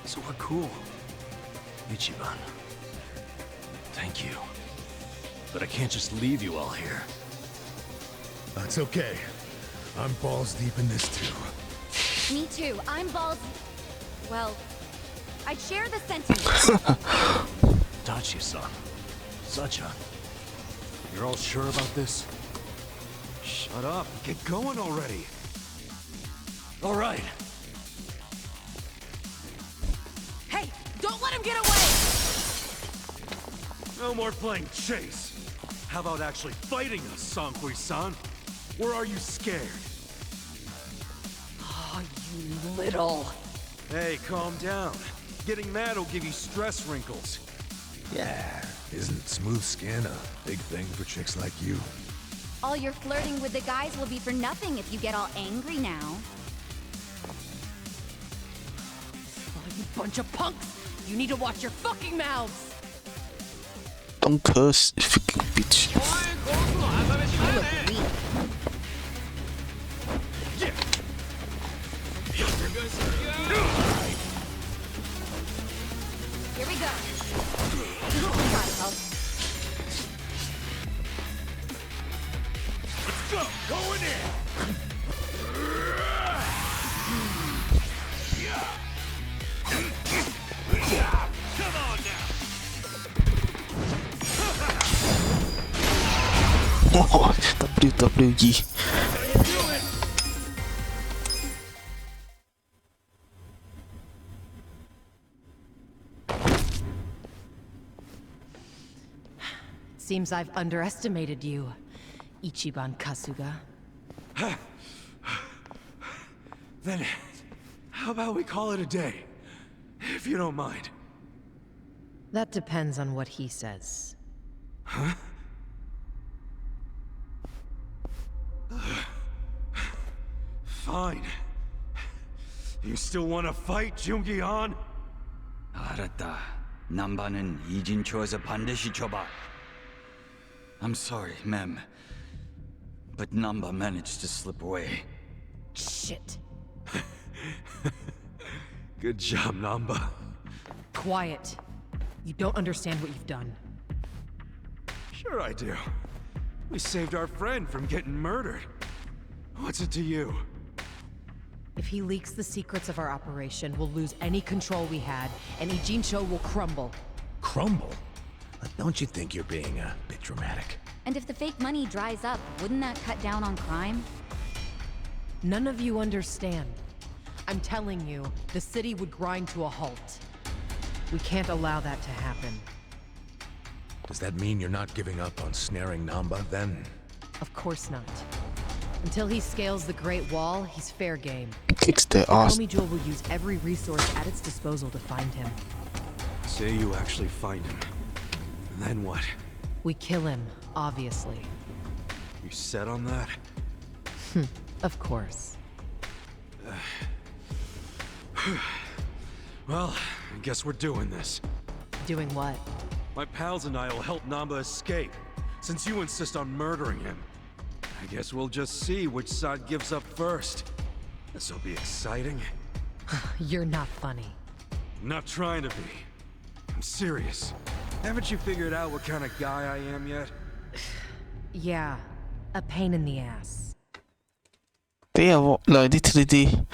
So we're cool. Ichiban. Thank you. But I can't just leave you all here. That's okay. I'm balls deep in this too. Me too. I'm balls. Well, I share the sentiment. Dachi-san. Sachan. You're all sure about this? Shut up. Get going already. All right. Hey, don't let him get away! No more playing chase. How about actually fighting us, Sankui-san? Or are you scared? Oh, you little... Hey, calm down. Getting mad will give you stress wrinkles. Yeah. Isn't smooth skin a big thing for chicks like you? All your flirting with the guys will be for nothing if you get all angry now. Oh, you bunch of punks! You need to watch your fucking mouths! Don't curse, you fucking bitch. You look weak. Here we go. Got it, Hulk. Let's go! Going in! Come on now! Oh, WWE. Seems I've underestimated you, Ichiban Kasuga. Then, how about we call it a day? If you don't mind. That depends on what he says. Huh? Fine. You still want to fight, Jungi-han? 알았다. 남바는 이진초에서 반드시 줘봐. I'm sorry, ma'am. But Namba managed to slip away. Shit. Good job, Namba. Quiet. You don't understand what you've done. Sure I do. We saved our friend from getting murdered. What's it to you? If he leaks the secrets of our operation, we'll lose any control we had, and Ijincho will crumble. Crumble? Don't you think you're being a bit dramatic? And if the fake money dries up, wouldn't that cut down on crime? None of you understand. I'm telling you, the city would grind to a halt. We can't allow that to happen. Does that mean you're not giving up on snaring Namba, then? Of course not. Until he scales the Great Wall, he's fair game. Kicks their The ass. Komi Jewel will use every resource at its disposal to find him. Say you actually find him. Then what? We kill him, obviously. You set on that? Of course. Well, I guess we're doing this. Doing what? My pals and I will help Namba escape, since you insist on murdering him. I guess we'll just see which side gives up first. This'll be exciting. You're not funny. I'm not trying to be. I'm serious. Haven't you figured out what kind of guy I am yet? Yeah, a pain in the ass. They are like literally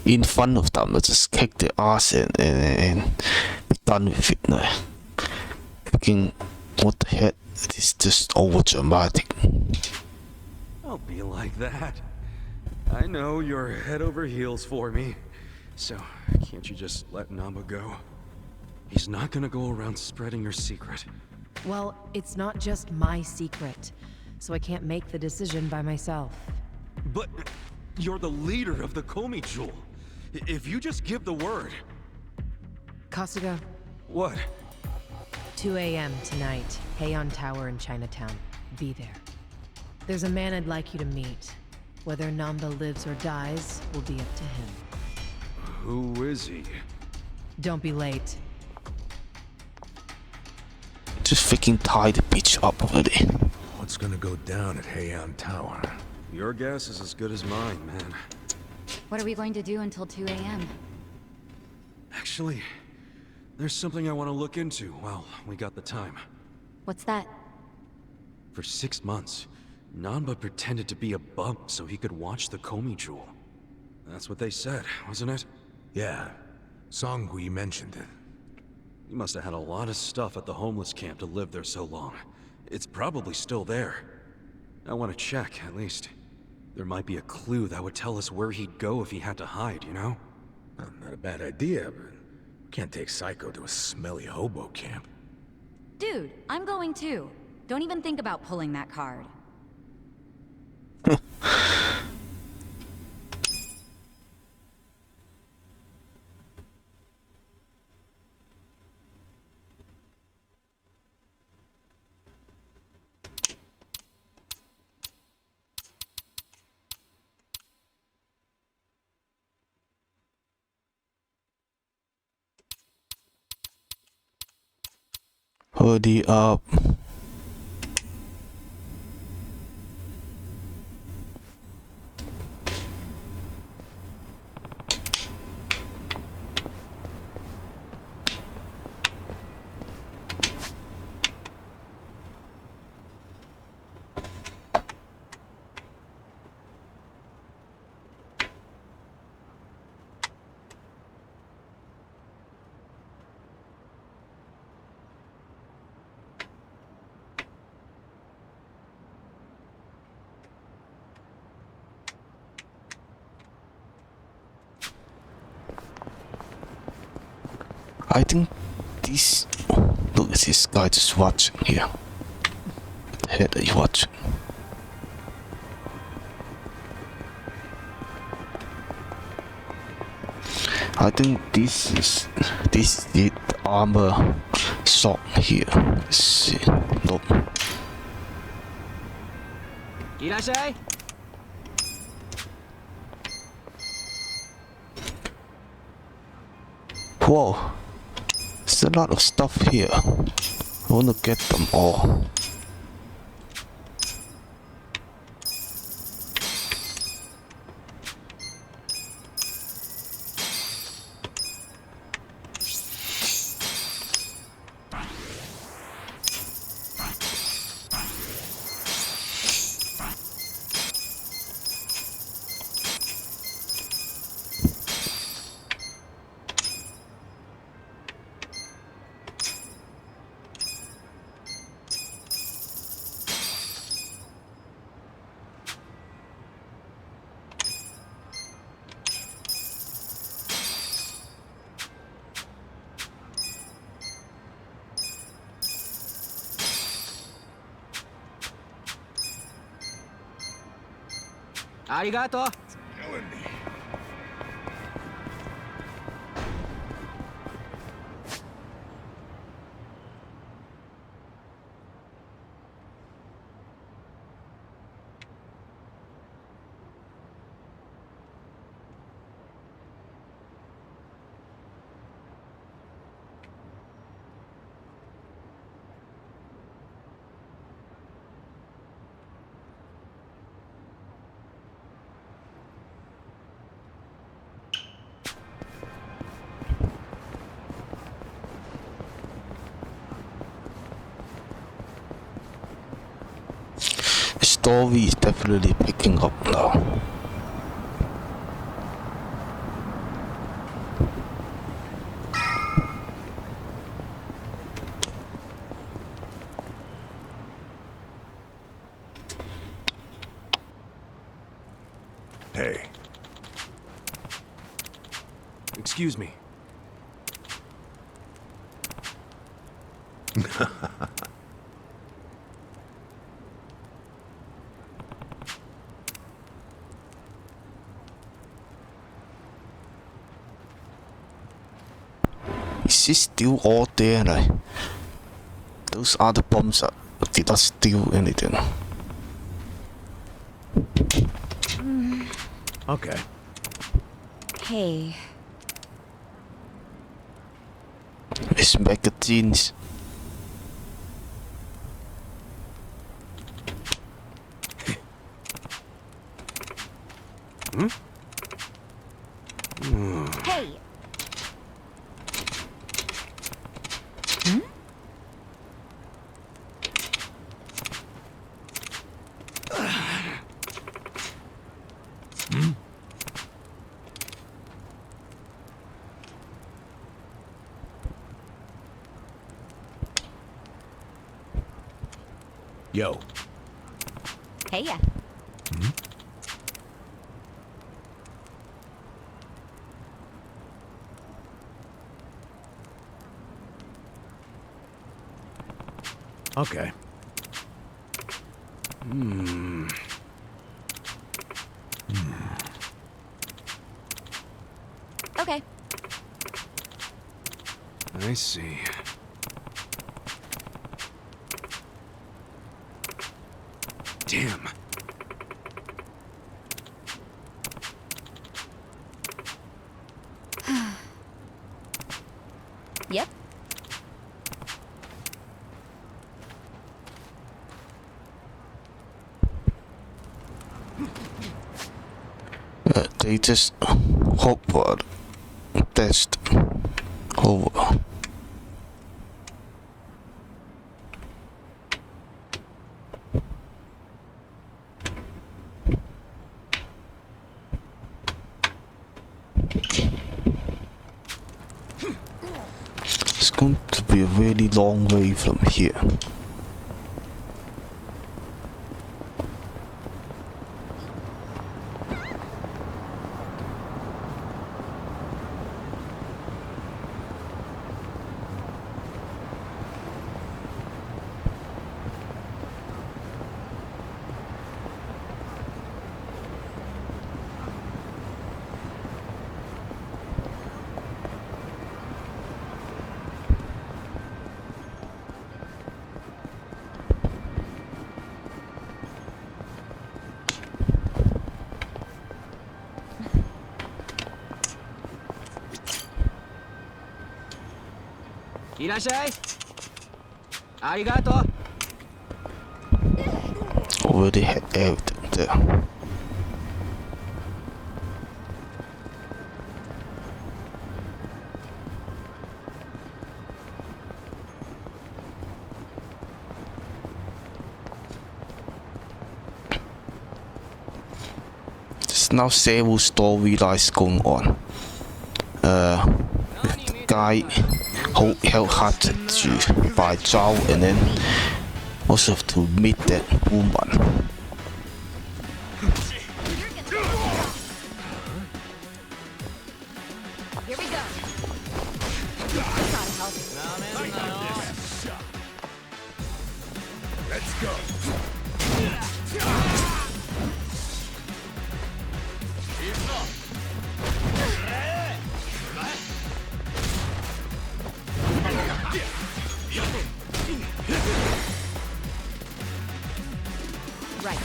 in front of them. Just kick their ass and be done with it. Like, fucking, what the heck? It's just over dramatic. Don't be like that. I know you're head over heels for me. So, can't you just let Namba go? He's not gonna go around spreading your secret. Well, it's not just my secret, so I can't make the decision by myself. But you're the leader of the Komi Jewel. If you just give the word... Kasuga, What? 2 a.m. tonight, Heian Tower in Chinatown. Be there. There's a man I'd like you to meet. Whether Namba lives or dies will be up to him. Who is he? Don't be late. Just freaking tie the bitch up already. What's gonna go down at Heian Tower? Your guess is as good as mine, man. What are we going to do until 2 a.m.? Actually, there's something I want to look into while we got the time. What's that? For 6 months, Nanba pretended to be a bump so he could watch the Komi Jewel. That's what they said, wasn't it? Yeah, Songhui mentioned it. He must have had a lot of stuff at the homeless camp to live there so long. It's probably still there. I want to check, at least. There might be a clue that would tell us where he'd go if he had to hide, you know? Well, not a bad idea, but can't take Psycho to a smelly hobo camp. Dude, I'm going too. Don't even think about pulling that card. Hurry up. I think this... Look at this guy just watching here. What the hell are you watching? I think this is the armor shop here. Let's see. Nope. Whoa. There's a lot of stuff here. I wanna get them all. Killing me. The story is definitely picking up now. Hey, Excuse me. Is it still all there? Like, those other bombs did not steal anything. Okay. Hey. It's magazines. Hey. Yo. Hey ya. Okay. Okay. I see. Damn. Yep. They just hover. Test. Over. It's going to be a really long way from here. Already had everything there. There's now several storylines going on. With the guy held hostage by Zhao, and then also have to meet that woman. Here we go. Gotta help. Let's go. Right.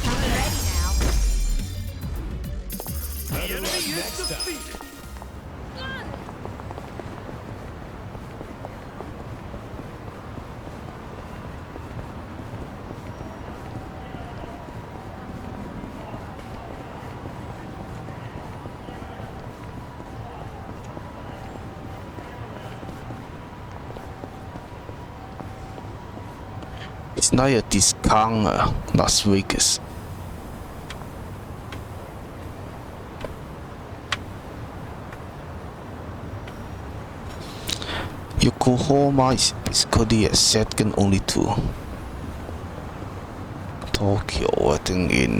I'm ready now. The enemy is defeated. It's not a discount Las Vegas. Yokohama is basically a second only to Tokyo, I think, in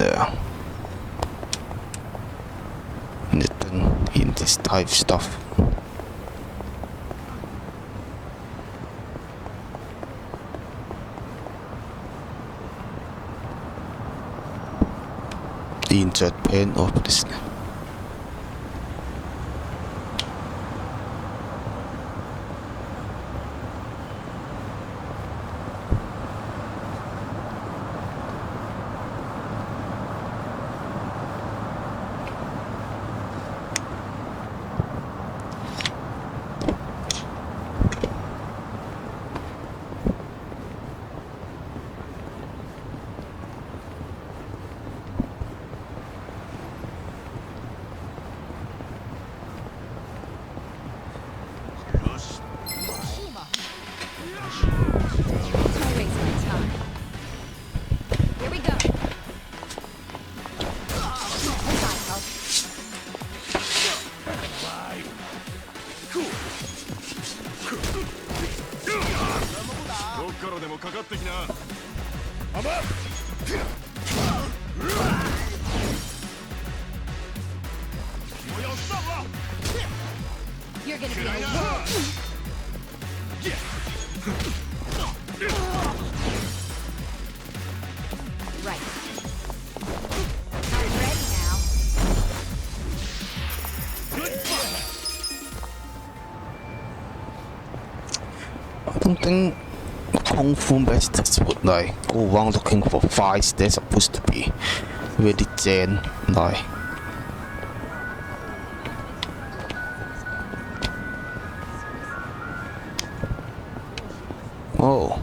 this type of stuff. In Japan, obviously. You're gonna be alone. Right. I'm ready now. I don't think Kung Fu masters would like go around looking for fights they're supposed to be really zen, like. Oh.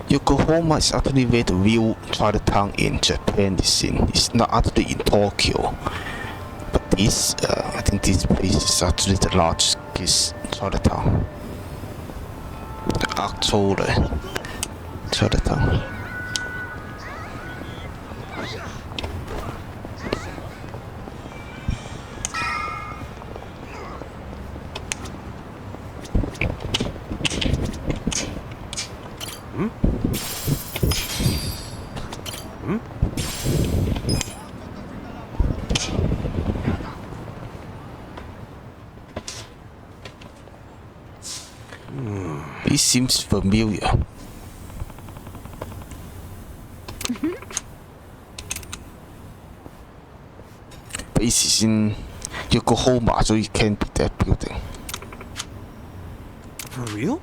Yokohama is actually where the real Chinatown in Japan is in. It's not actually in Tokyo. But this, I think this place is actually the largest Chinatown. The actual Chinatown. It seems familiar. But it's in Yokohama, so it can't be that building. For real?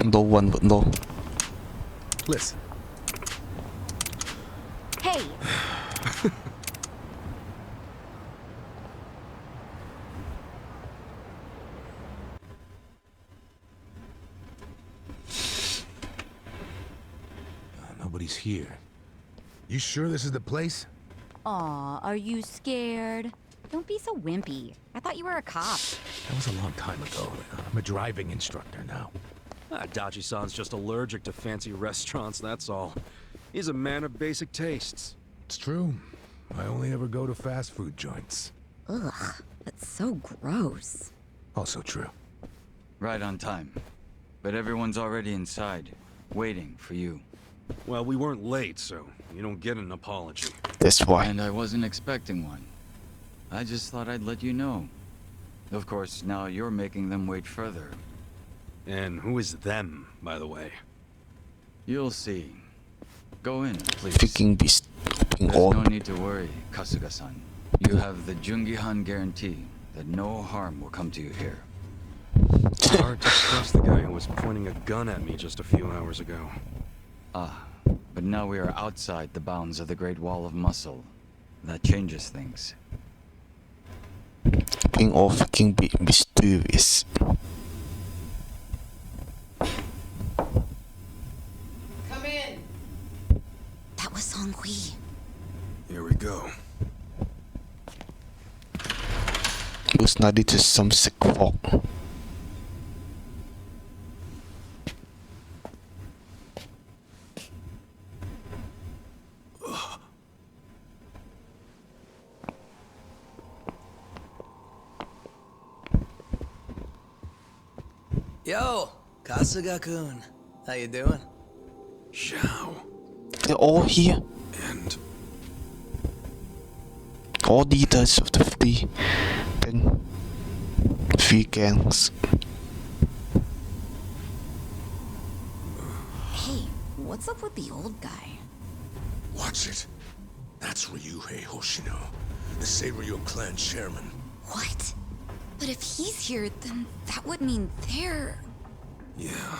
No one would know. Listen. Hey, Nobody's here. You sure this is the place? aw, are you scared? Don't be so wimpy. I thought you were a cop. That was a long time ago. I'm a driving instructor now. Dachi-san's just allergic to fancy restaurants, that's all. He's a man of basic tastes. It's true. I only ever go to fast food joints. Ugh, that's so gross. Also true. Right on time. But everyone's already inside, waiting for you. Well, we weren't late, so you don't get an apology. That's why. And I wasn't expecting one. I just thought I'd let you know. Of course, now you're making them wait further. And who is them, by the way? You'll see. Go in, please. Freaking be stopping There's all. no need to worry, Kasuga-san. You have the Jungihan guarantee that no harm will come to you here. It's hard to trust the guy who was pointing a gun at me just a few hours ago. Ah, but now we are outside the bounds of the Great Wall of Muscle. That changes things. Being all freaking be mysterious. Come in. That was Song Hui. Here we go. Looks like it is some sick fog. Yo, Kasuga-kun. How you doing? Zhao. They're all here. And All leaders of the three gangs. Hey, what's up with the old guy? Watch it. That's Ryuhei Hoshino, the Seiryu clan chairman. What? But if he's here, then that would mean they're... yeah.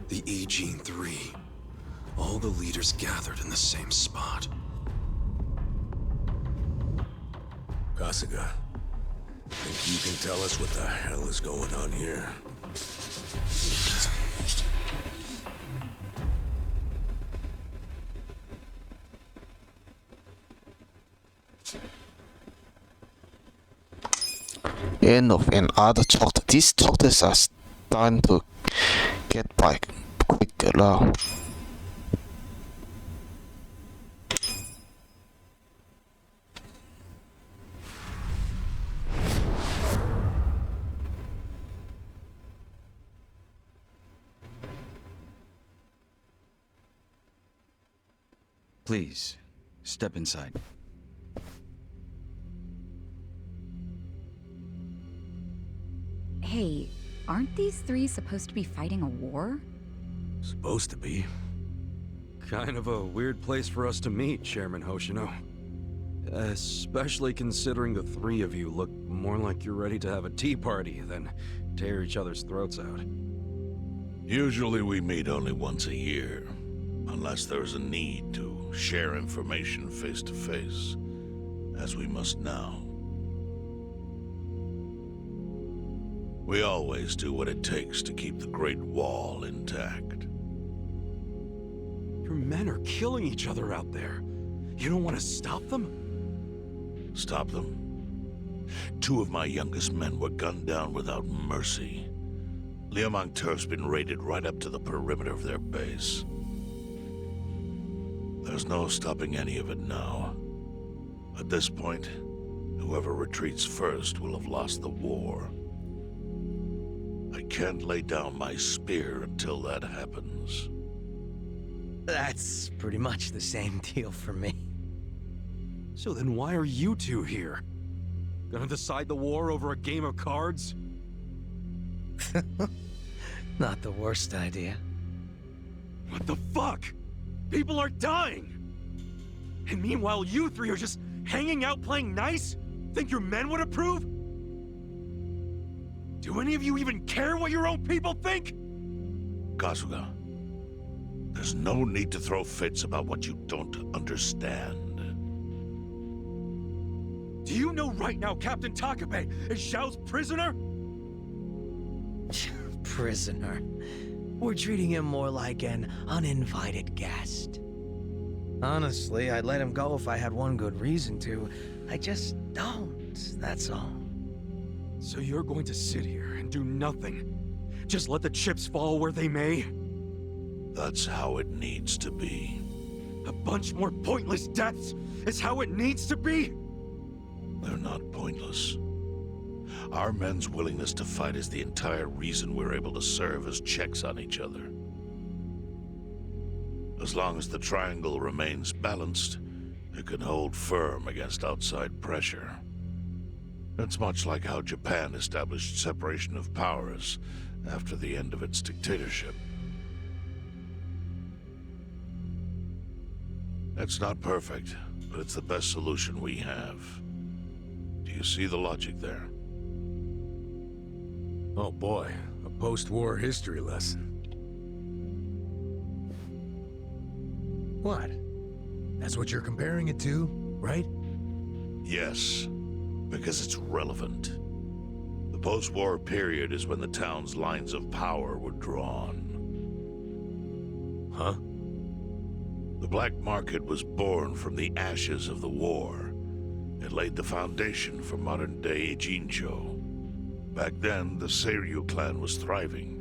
The Agene 3. All the leaders gathered in the same spot. Kasuga, think you can tell us what the hell is going on here? Enough and other chocolate. These chocolates are starting to get by quicker now. Please, step inside. Hey, aren't these three supposed to be fighting a war? Supposed to be. Kind of a weird place for us to meet, Chairman Hoshino. Especially considering the three of you look more like you're ready to have a tea party than tear each other's throats out. Usually we meet only once a year, unless there's a need to share information face to face, as we must now. We always do what it takes to keep the Great Wall intact. Your men are killing each other out there. You don't want to stop them? Stop them? 2 of my youngest men were gunned down without mercy. Liumang Turf's been raided right up to the perimeter of their base. There's no stopping any of it now. At this point, whoever retreats first will have lost the war. I can't lay down my spear until that happens. That's pretty much the same deal for me. So then why are you two here? Gonna decide the war over a game of cards? Not the worst idea. What the fuck? People are dying! And meanwhile you three are just hanging out playing nice? Think your men would approve? Do any of you even care what your own people think? Kasuga, there's no need to throw fits about what you don't understand. Do you know right now Captain Takabe is Xiao's prisoner? Prisoner. We're treating him more like an uninvited guest. Honestly, I'd let him go if I had one good reason to. I just don't, that's all. So you're going to sit here and do nothing? Just let the chips fall where they may? That's how it needs to be. A bunch more pointless deaths is how it needs to be? They're not pointless. Our men's willingness to fight is the entire reason we're able to serve as checks on each other. As long as the triangle remains balanced, it can hold firm against outside pressure. It's much like how Japan established separation of powers after the end of its dictatorship. It's not perfect, but it's the best solution we have. Do you see the logic there? Oh boy, a post-war history lesson. What? That's what you're comparing it to, right? Yes, because it's relevant. The post-war period is when the town's lines of power were drawn. Huh? The black market was born from the ashes of the war. It laid the foundation for modern-day Ijincho. Back then, the Seiryu clan was thriving.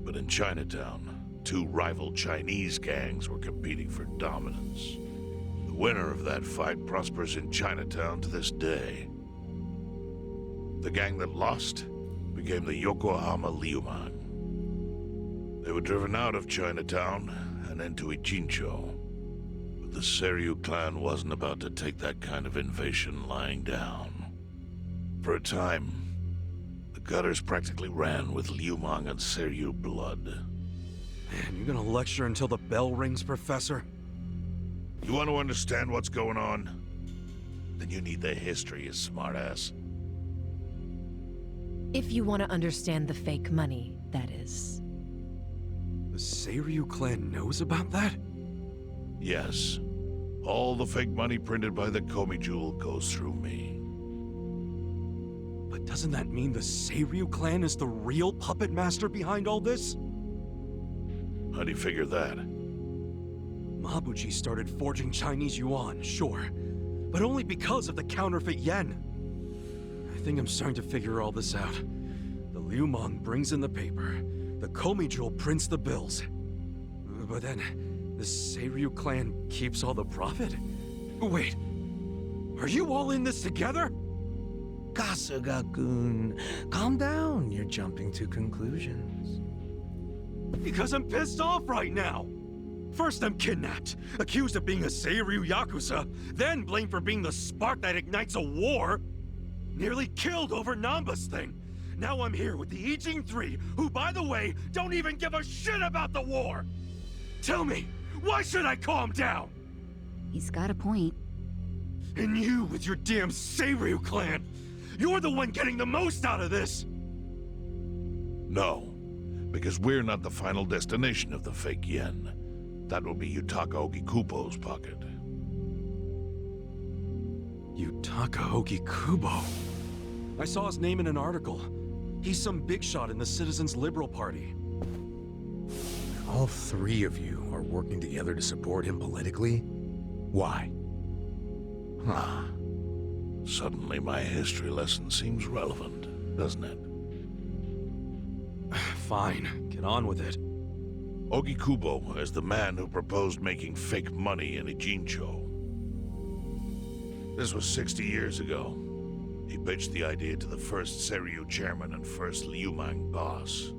But in Chinatown, 2 rival Chinese gangs were competing for dominance. The winner of that fight prospers in Chinatown to this day. The gang that lost became the Yokohama Liumang. They were driven out of Chinatown and into Ijincho. But the Seiryu clan wasn't about to take that kind of invasion lying down. For a time, the gutters practically ran with Liumang and Seiryu blood. Man, you gonna lecture until the bell rings, Professor? You want to understand what's going on? Then you need the history, you smartass. If you want to understand the fake money, that is. The Seiryu clan knows about that? Yes. All the fake money printed by the Komi Jewel goes through me. But doesn't that mean the Seiryu clan is the real puppet master behind all this? How do you figure that? Mabuchi started forging Chinese yuan, sure, but only because of the counterfeit yen. I think I'm starting to figure all this out. The Liumang brings in the paper, the Komi Jewel prints the bills. But then, the Seiryu clan keeps all the profit? Wait, are you all in this together? Kasuga-kun, calm down. You're jumping to conclusions. Because I'm pissed off right now! First I'm kidnapped, accused of being a Seiryu Yakuza, then blamed for being the spark that ignites a war. Nearly killed over Namba's thing. Now I'm here with the Ijin 3, who, by the way, don't even give a shit about the war! Tell me, why should I calm down? He's got a point. And you with your damn Seiryu clan! You're the one getting the most out of this! No, because we're not the final destination of the fake yen. That will be Yutaka Ogikubo's pocket. Yutaka Ogikubo? I saw his name in an article. He's some big shot in the Citizens Liberal Party. All three of you are working together to support him politically? Why? Huh. Suddenly my history lesson seems relevant, doesn't it? Fine, get on with it. Ogikubo is the man who proposed making fake money in Ijincho. This was 60 years ago. He pitched the idea to the first Seiryu chairman and first Liumang boss.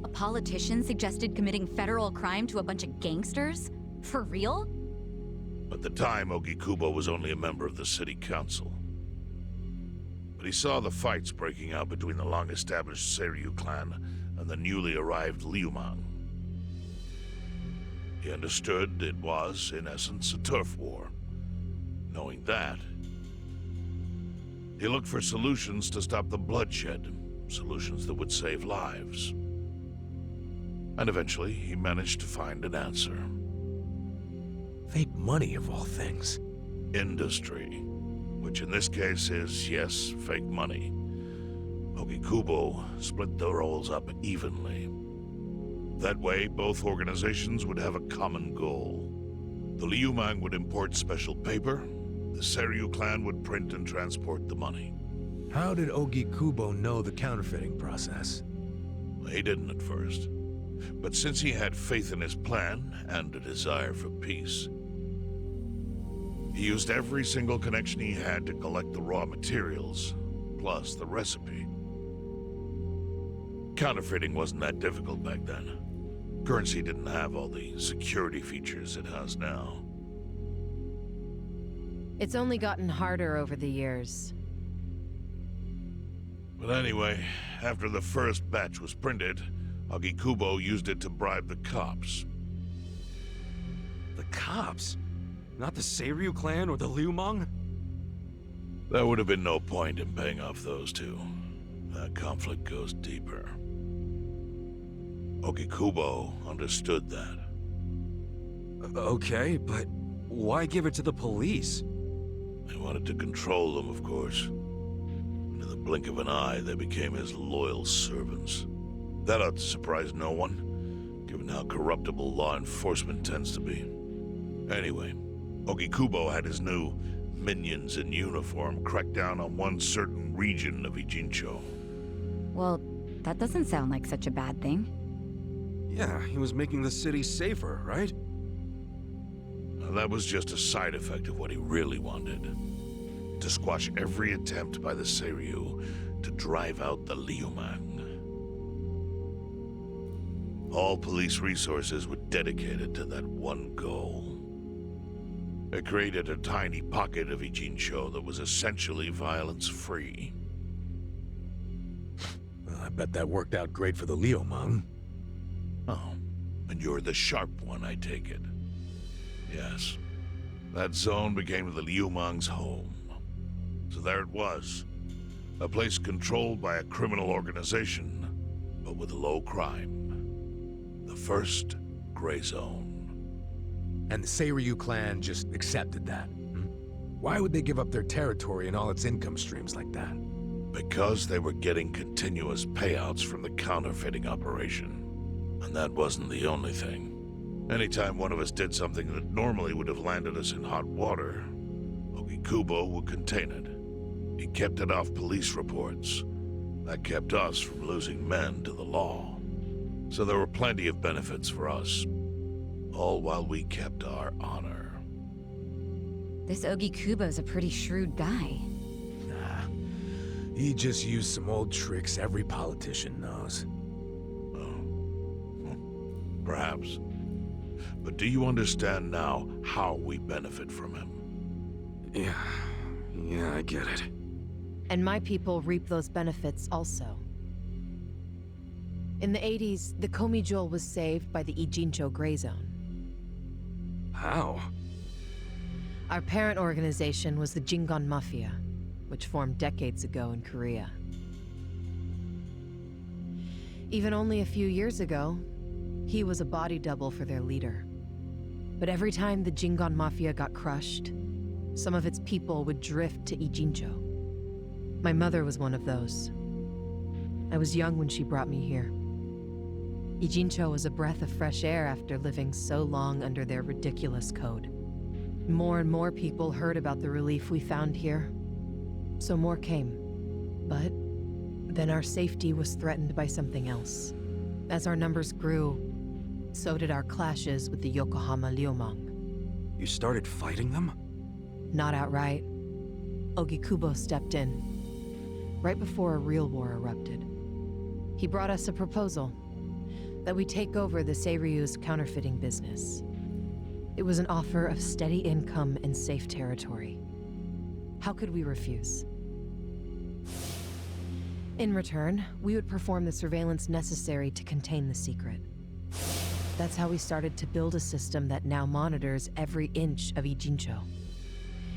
A politician suggested committing federal crime to a bunch of gangsters? For real? At the time, Ogikubo was only a member of the city council. But he saw the fights breaking out between the long-established Seiryu clan and the newly arrived Liumang. He understood it was, in essence, a turf war. Knowing that, he looked for solutions to stop the bloodshed, solutions that would save lives. And eventually, he managed to find an answer. Fake money, of all things. Industry, which in this case is, yes, fake money. Ogikubo split the roles up evenly. That way, both organizations would have a common goal. The Liumang would import special paper, the Seiryu clan would print and transport the money. How did Ogikubo know the counterfeiting process? He didn't at first. But since he had faith in his plan and a desire for peace, he used every single connection he had to collect the raw materials, plus the recipe. Counterfeiting wasn't that difficult back then. Currency didn't have all the security features it has now. It's only gotten harder over the years. But anyway, after the first batch was printed, Ogikubo used it to bribe the cops. The cops? Not the Seiryu clan or the Liumang? There would have been no point in paying off those two. That conflict goes deeper. Ogikubo understood that. Okay, but why give it to the police? They wanted to control them, of course. And in the blink of an eye, they became his loyal servants. That ought to surprise no one, given how corruptible law enforcement tends to be. Anyway, Ogikubo had his new minions in uniform crack down on one certain region of Ijincho. Well, that doesn't sound like such a bad thing. Yeah, he was making the city safer, right? Now, that was just a side effect of what he really wanted. To squash every attempt by the Seiryu to drive out the Liumang. All police resources were dedicated to that one goal. It created a tiny pocket of Ijincho that was essentially violence-free. Well, I bet that worked out great for the Liumang. Oh, and you're the sharp one, I take it. Yes. That zone became the Liumang's home. So there it was. A place controlled by a criminal organization, but with low crime. The first gray zone. And the Seiryu clan just accepted that. Why would they give up their territory and all its income streams like that? Because they were getting continuous payouts from the counterfeiting operation. And that wasn't the only thing. Anytime one of us did something that normally would have landed us in hot water, Ogikubo would contain it. He kept it off police reports. That kept us from losing men to the law. So there were plenty of benefits for us. All while we kept our honor. This Ogikubo's a pretty shrewd guy. Nah, he just used some old tricks every politician knows. perhaps. But do you understand now how we benefit from him? Yeah, I get it. And my people reap those benefits also. In the 80s, the Komi Jewel was saved by the Ijincho Gray Zone. How? Our parent organization was the Jingon Mafia, which formed decades ago in Korea. Even only a few years ago, he was a body double for their leader. But every time the Jingon Mafia got crushed, some of its people would drift to Ijincho. My mother was one of those. I was young when she brought me here. Ijincho was a breath of fresh air after living so long under their ridiculous code. More and more people heard about the relief we found here, so more came. But then our safety was threatened by something else. As our numbers grew, so did our clashes with the Yokohama Liumang. You started fighting them? Not outright. Ogikubo stepped in, right before a real war erupted. He brought us a proposal that we take over the Seiryu's counterfeiting business. It was an offer of steady income and safe territory. How could we refuse? In return, we would perform the surveillance necessary to contain the secret. That's how we started to build a system that now monitors every inch of Ijincho.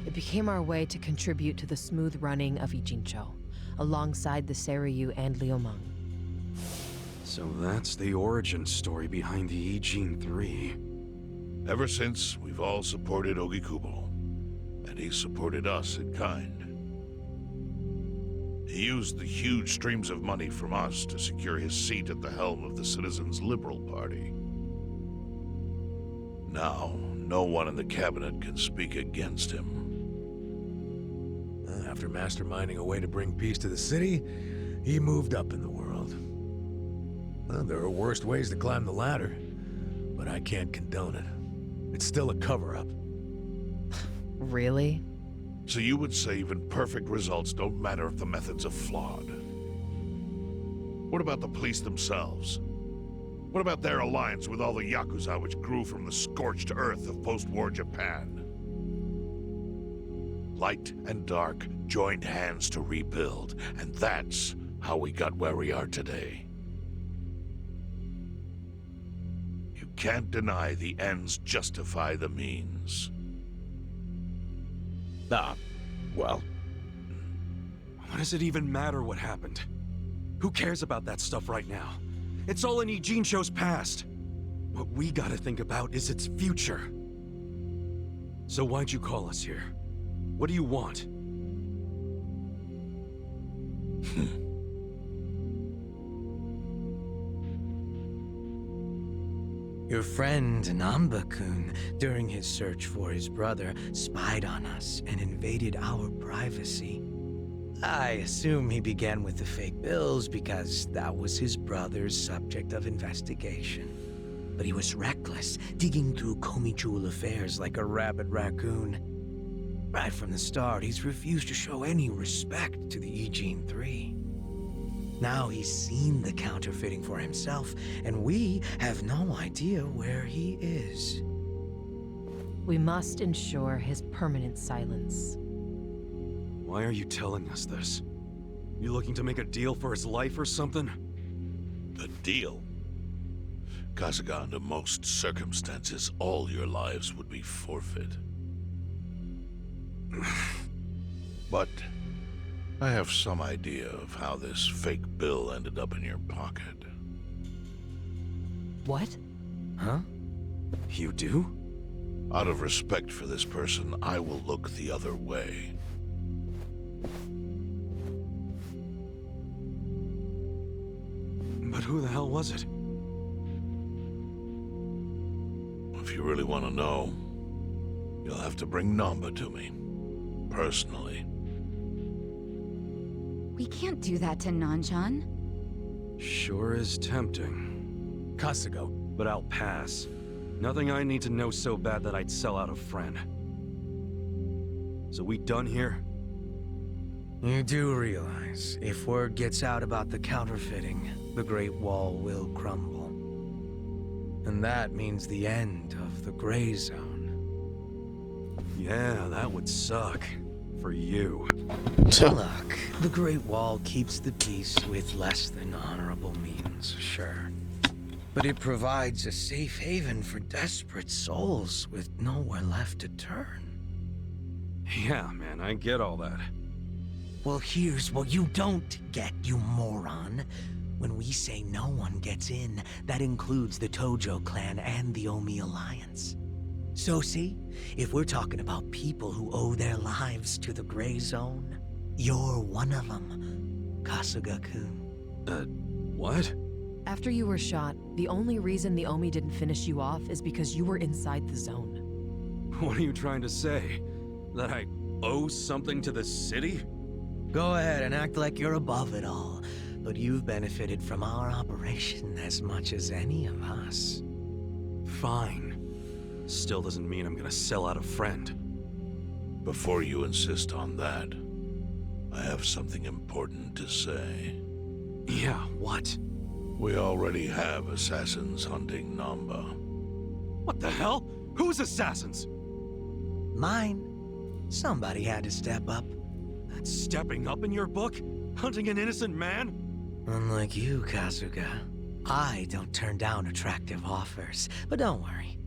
It became our way to contribute to the smooth running of Ijincho, alongside the Seiryu and Liumang. So that's the origin story behind the Ijin 3. Ever since, we've all supported Ogikubo, and he supported us in kind. He used the huge streams of money from us to secure his seat at the helm of the Citizens' Liberal Party. Now, no one in the cabinet can speak against him. After masterminding a way to bring peace to the city, he moved up in the world. Well, there are worse ways to climb the ladder, but I can't condone it. It's still a cover-up. Really? So you would say even perfect results don't matter if the methods are flawed? What about the police themselves? What about their alliance with all the Yakuza which grew from the scorched earth of post-war Japan? Light and dark joined hands to rebuild, and that's how we got where we are today. You can't deny the ends justify the means. Well, What does it even matter what happened? Who cares about that stuff right now? It's all in Ijincho's past. What we gotta think about is its future. So why'd you call us here? What do you want? Your friend Namba-kun, during his search for his brother, spied on us and invaded our privacy. I assume he began with the fake bills because that was his brother's subject of investigation. But he was reckless, digging through Komi Jewel affairs like a rabid raccoon. Right from the start, he's refused to show any respect to the Ijin 3. Now he's seen the counterfeiting for himself, and we have no idea where he is. We must ensure his permanent silence. Why are you telling us this? You looking to make a deal for his life or something? A deal? Kasuga, under most circumstances, all your lives would be forfeit. But I have some idea of how this fake bill ended up in your pocket. What? Huh? You do? Out of respect for this person, I will look the other way. But who the hell was it? If you really want to know, you'll have to bring Namba to me. Personally. We can't do that to Nanchan. Sure is tempting. Kasugo, But I'll pass. Nothing I need to know so bad that I'd sell out a friend. So we done here? You do realize, if word gets out about the counterfeiting, the Great Wall will crumble. And that means the end of the gray zone. Yeah, that would suck. For you. Look, the Great Wall keeps the peace with less than honorable means, sure. But it provides a safe haven for desperate souls with nowhere left to turn. Yeah, man, I get all that. Well, here's what you don't get, you moron. When we say no one gets in, that includes the Tojo clan and the Omi Alliance. So see, if we're talking about people who owe their lives to the Gray Zone, you're one of them, Kasuga-kun. What? After you were shot, the only reason the Omi didn't finish you off is because you were inside the zone. What are you trying to say? That I owe something to the city? Go ahead and act like you're above it all, but you've benefited from our operation as much as any of us. Fine. Still doesn't mean I'm gonna sell out a friend. Before you insist on that, I have something important to say. Yeah, what? We already have assassins hunting Namba. What the hell? Whose assassins? Mine. Somebody had to step up. That's stepping up in your book? Hunting an innocent man? Unlike you, Kasuga, I don't turn down attractive offers. But don't worry.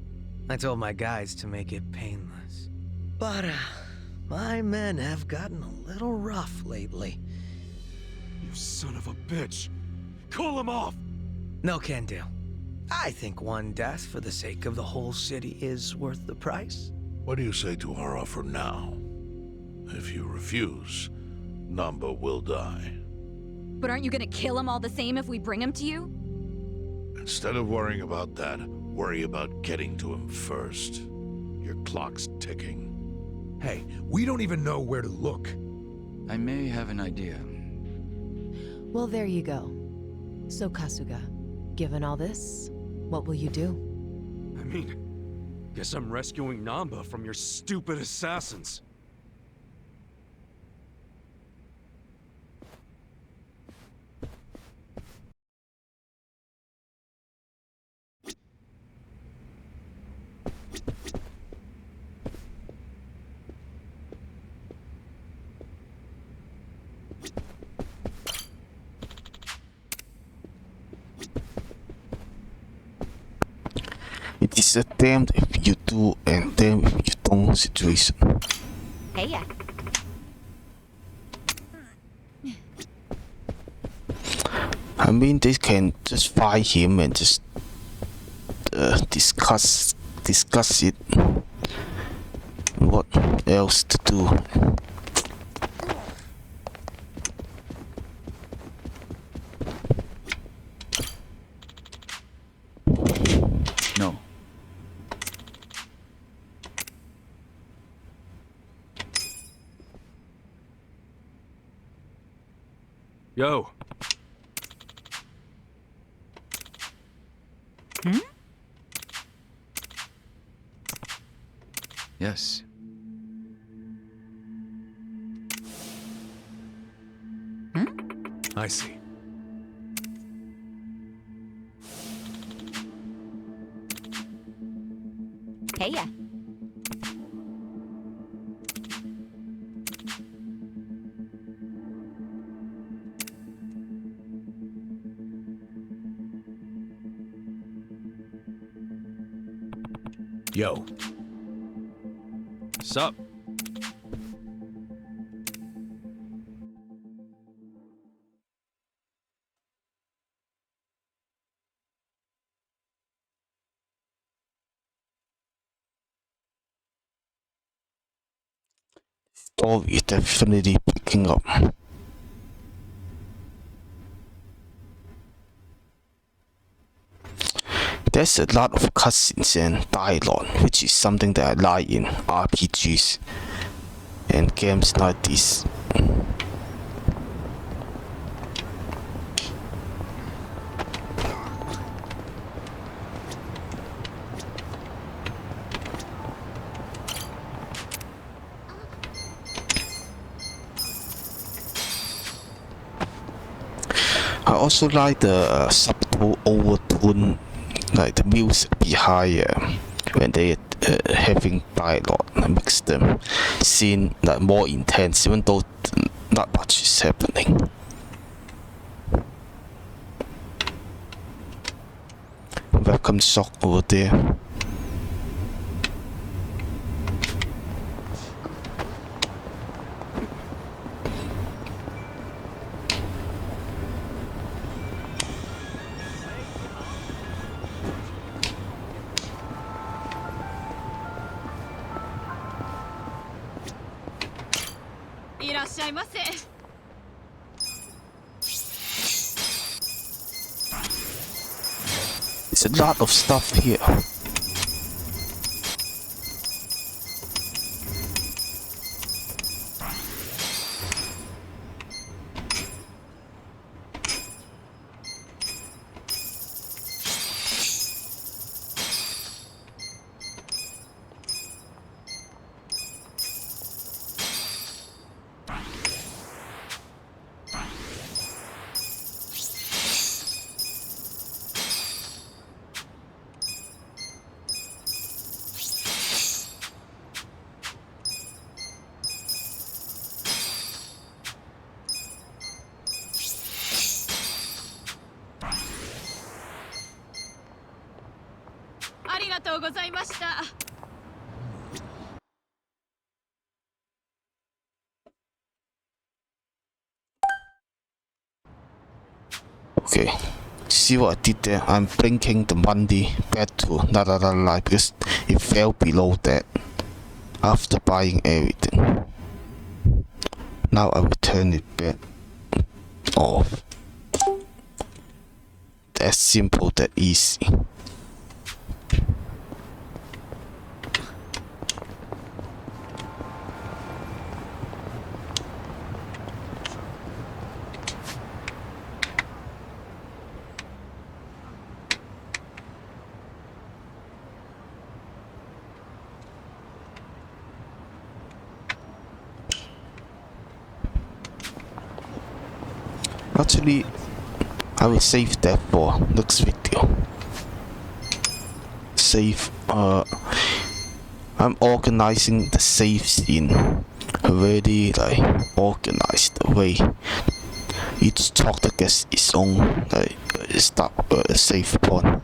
I told my guys to make it painless. But, my men have gotten a little rough lately. You son of a bitch! Call him off! No can do. I think one death for the sake of the whole city is worth the price. What do you say to our offer now? If you refuse, Namba will die. But aren't you gonna kill him all the same if we bring him to you? Instead of worrying about that, worry about getting to him first. Your clock's ticking. Hey, we don't even know where to look. I may have an idea. Well, there you go. So, Kasuga, given all this, what will you do? I mean, guess I'm rescuing Namba from your stupid assassins. It is a damned if you do and damned if you don't situation. Hey, yeah. I mean, they can just fight him and just discuss it. What else to do? No. Yo. Hmm? Yes. I see. Hey, yeah. Yo. Sup? Story is definitely picking up. There's a lot of cutscenes and dialogue, which is something that I like in RPGs and games like this. I also like the subtle overtone like the music behind when they having dialogue makes them seem like more intense, even though not much is happening. Welcome Shock over there. There's a lot of stuff here. Okay, see what I did there? I'm blinking the money back to la because it fell below that after buying everything. Now I will turn it back off. That simple, that easy. Actually, I will save that for next video. Save, I'm organizing the saves in a very organized way. Each target gets its own save point.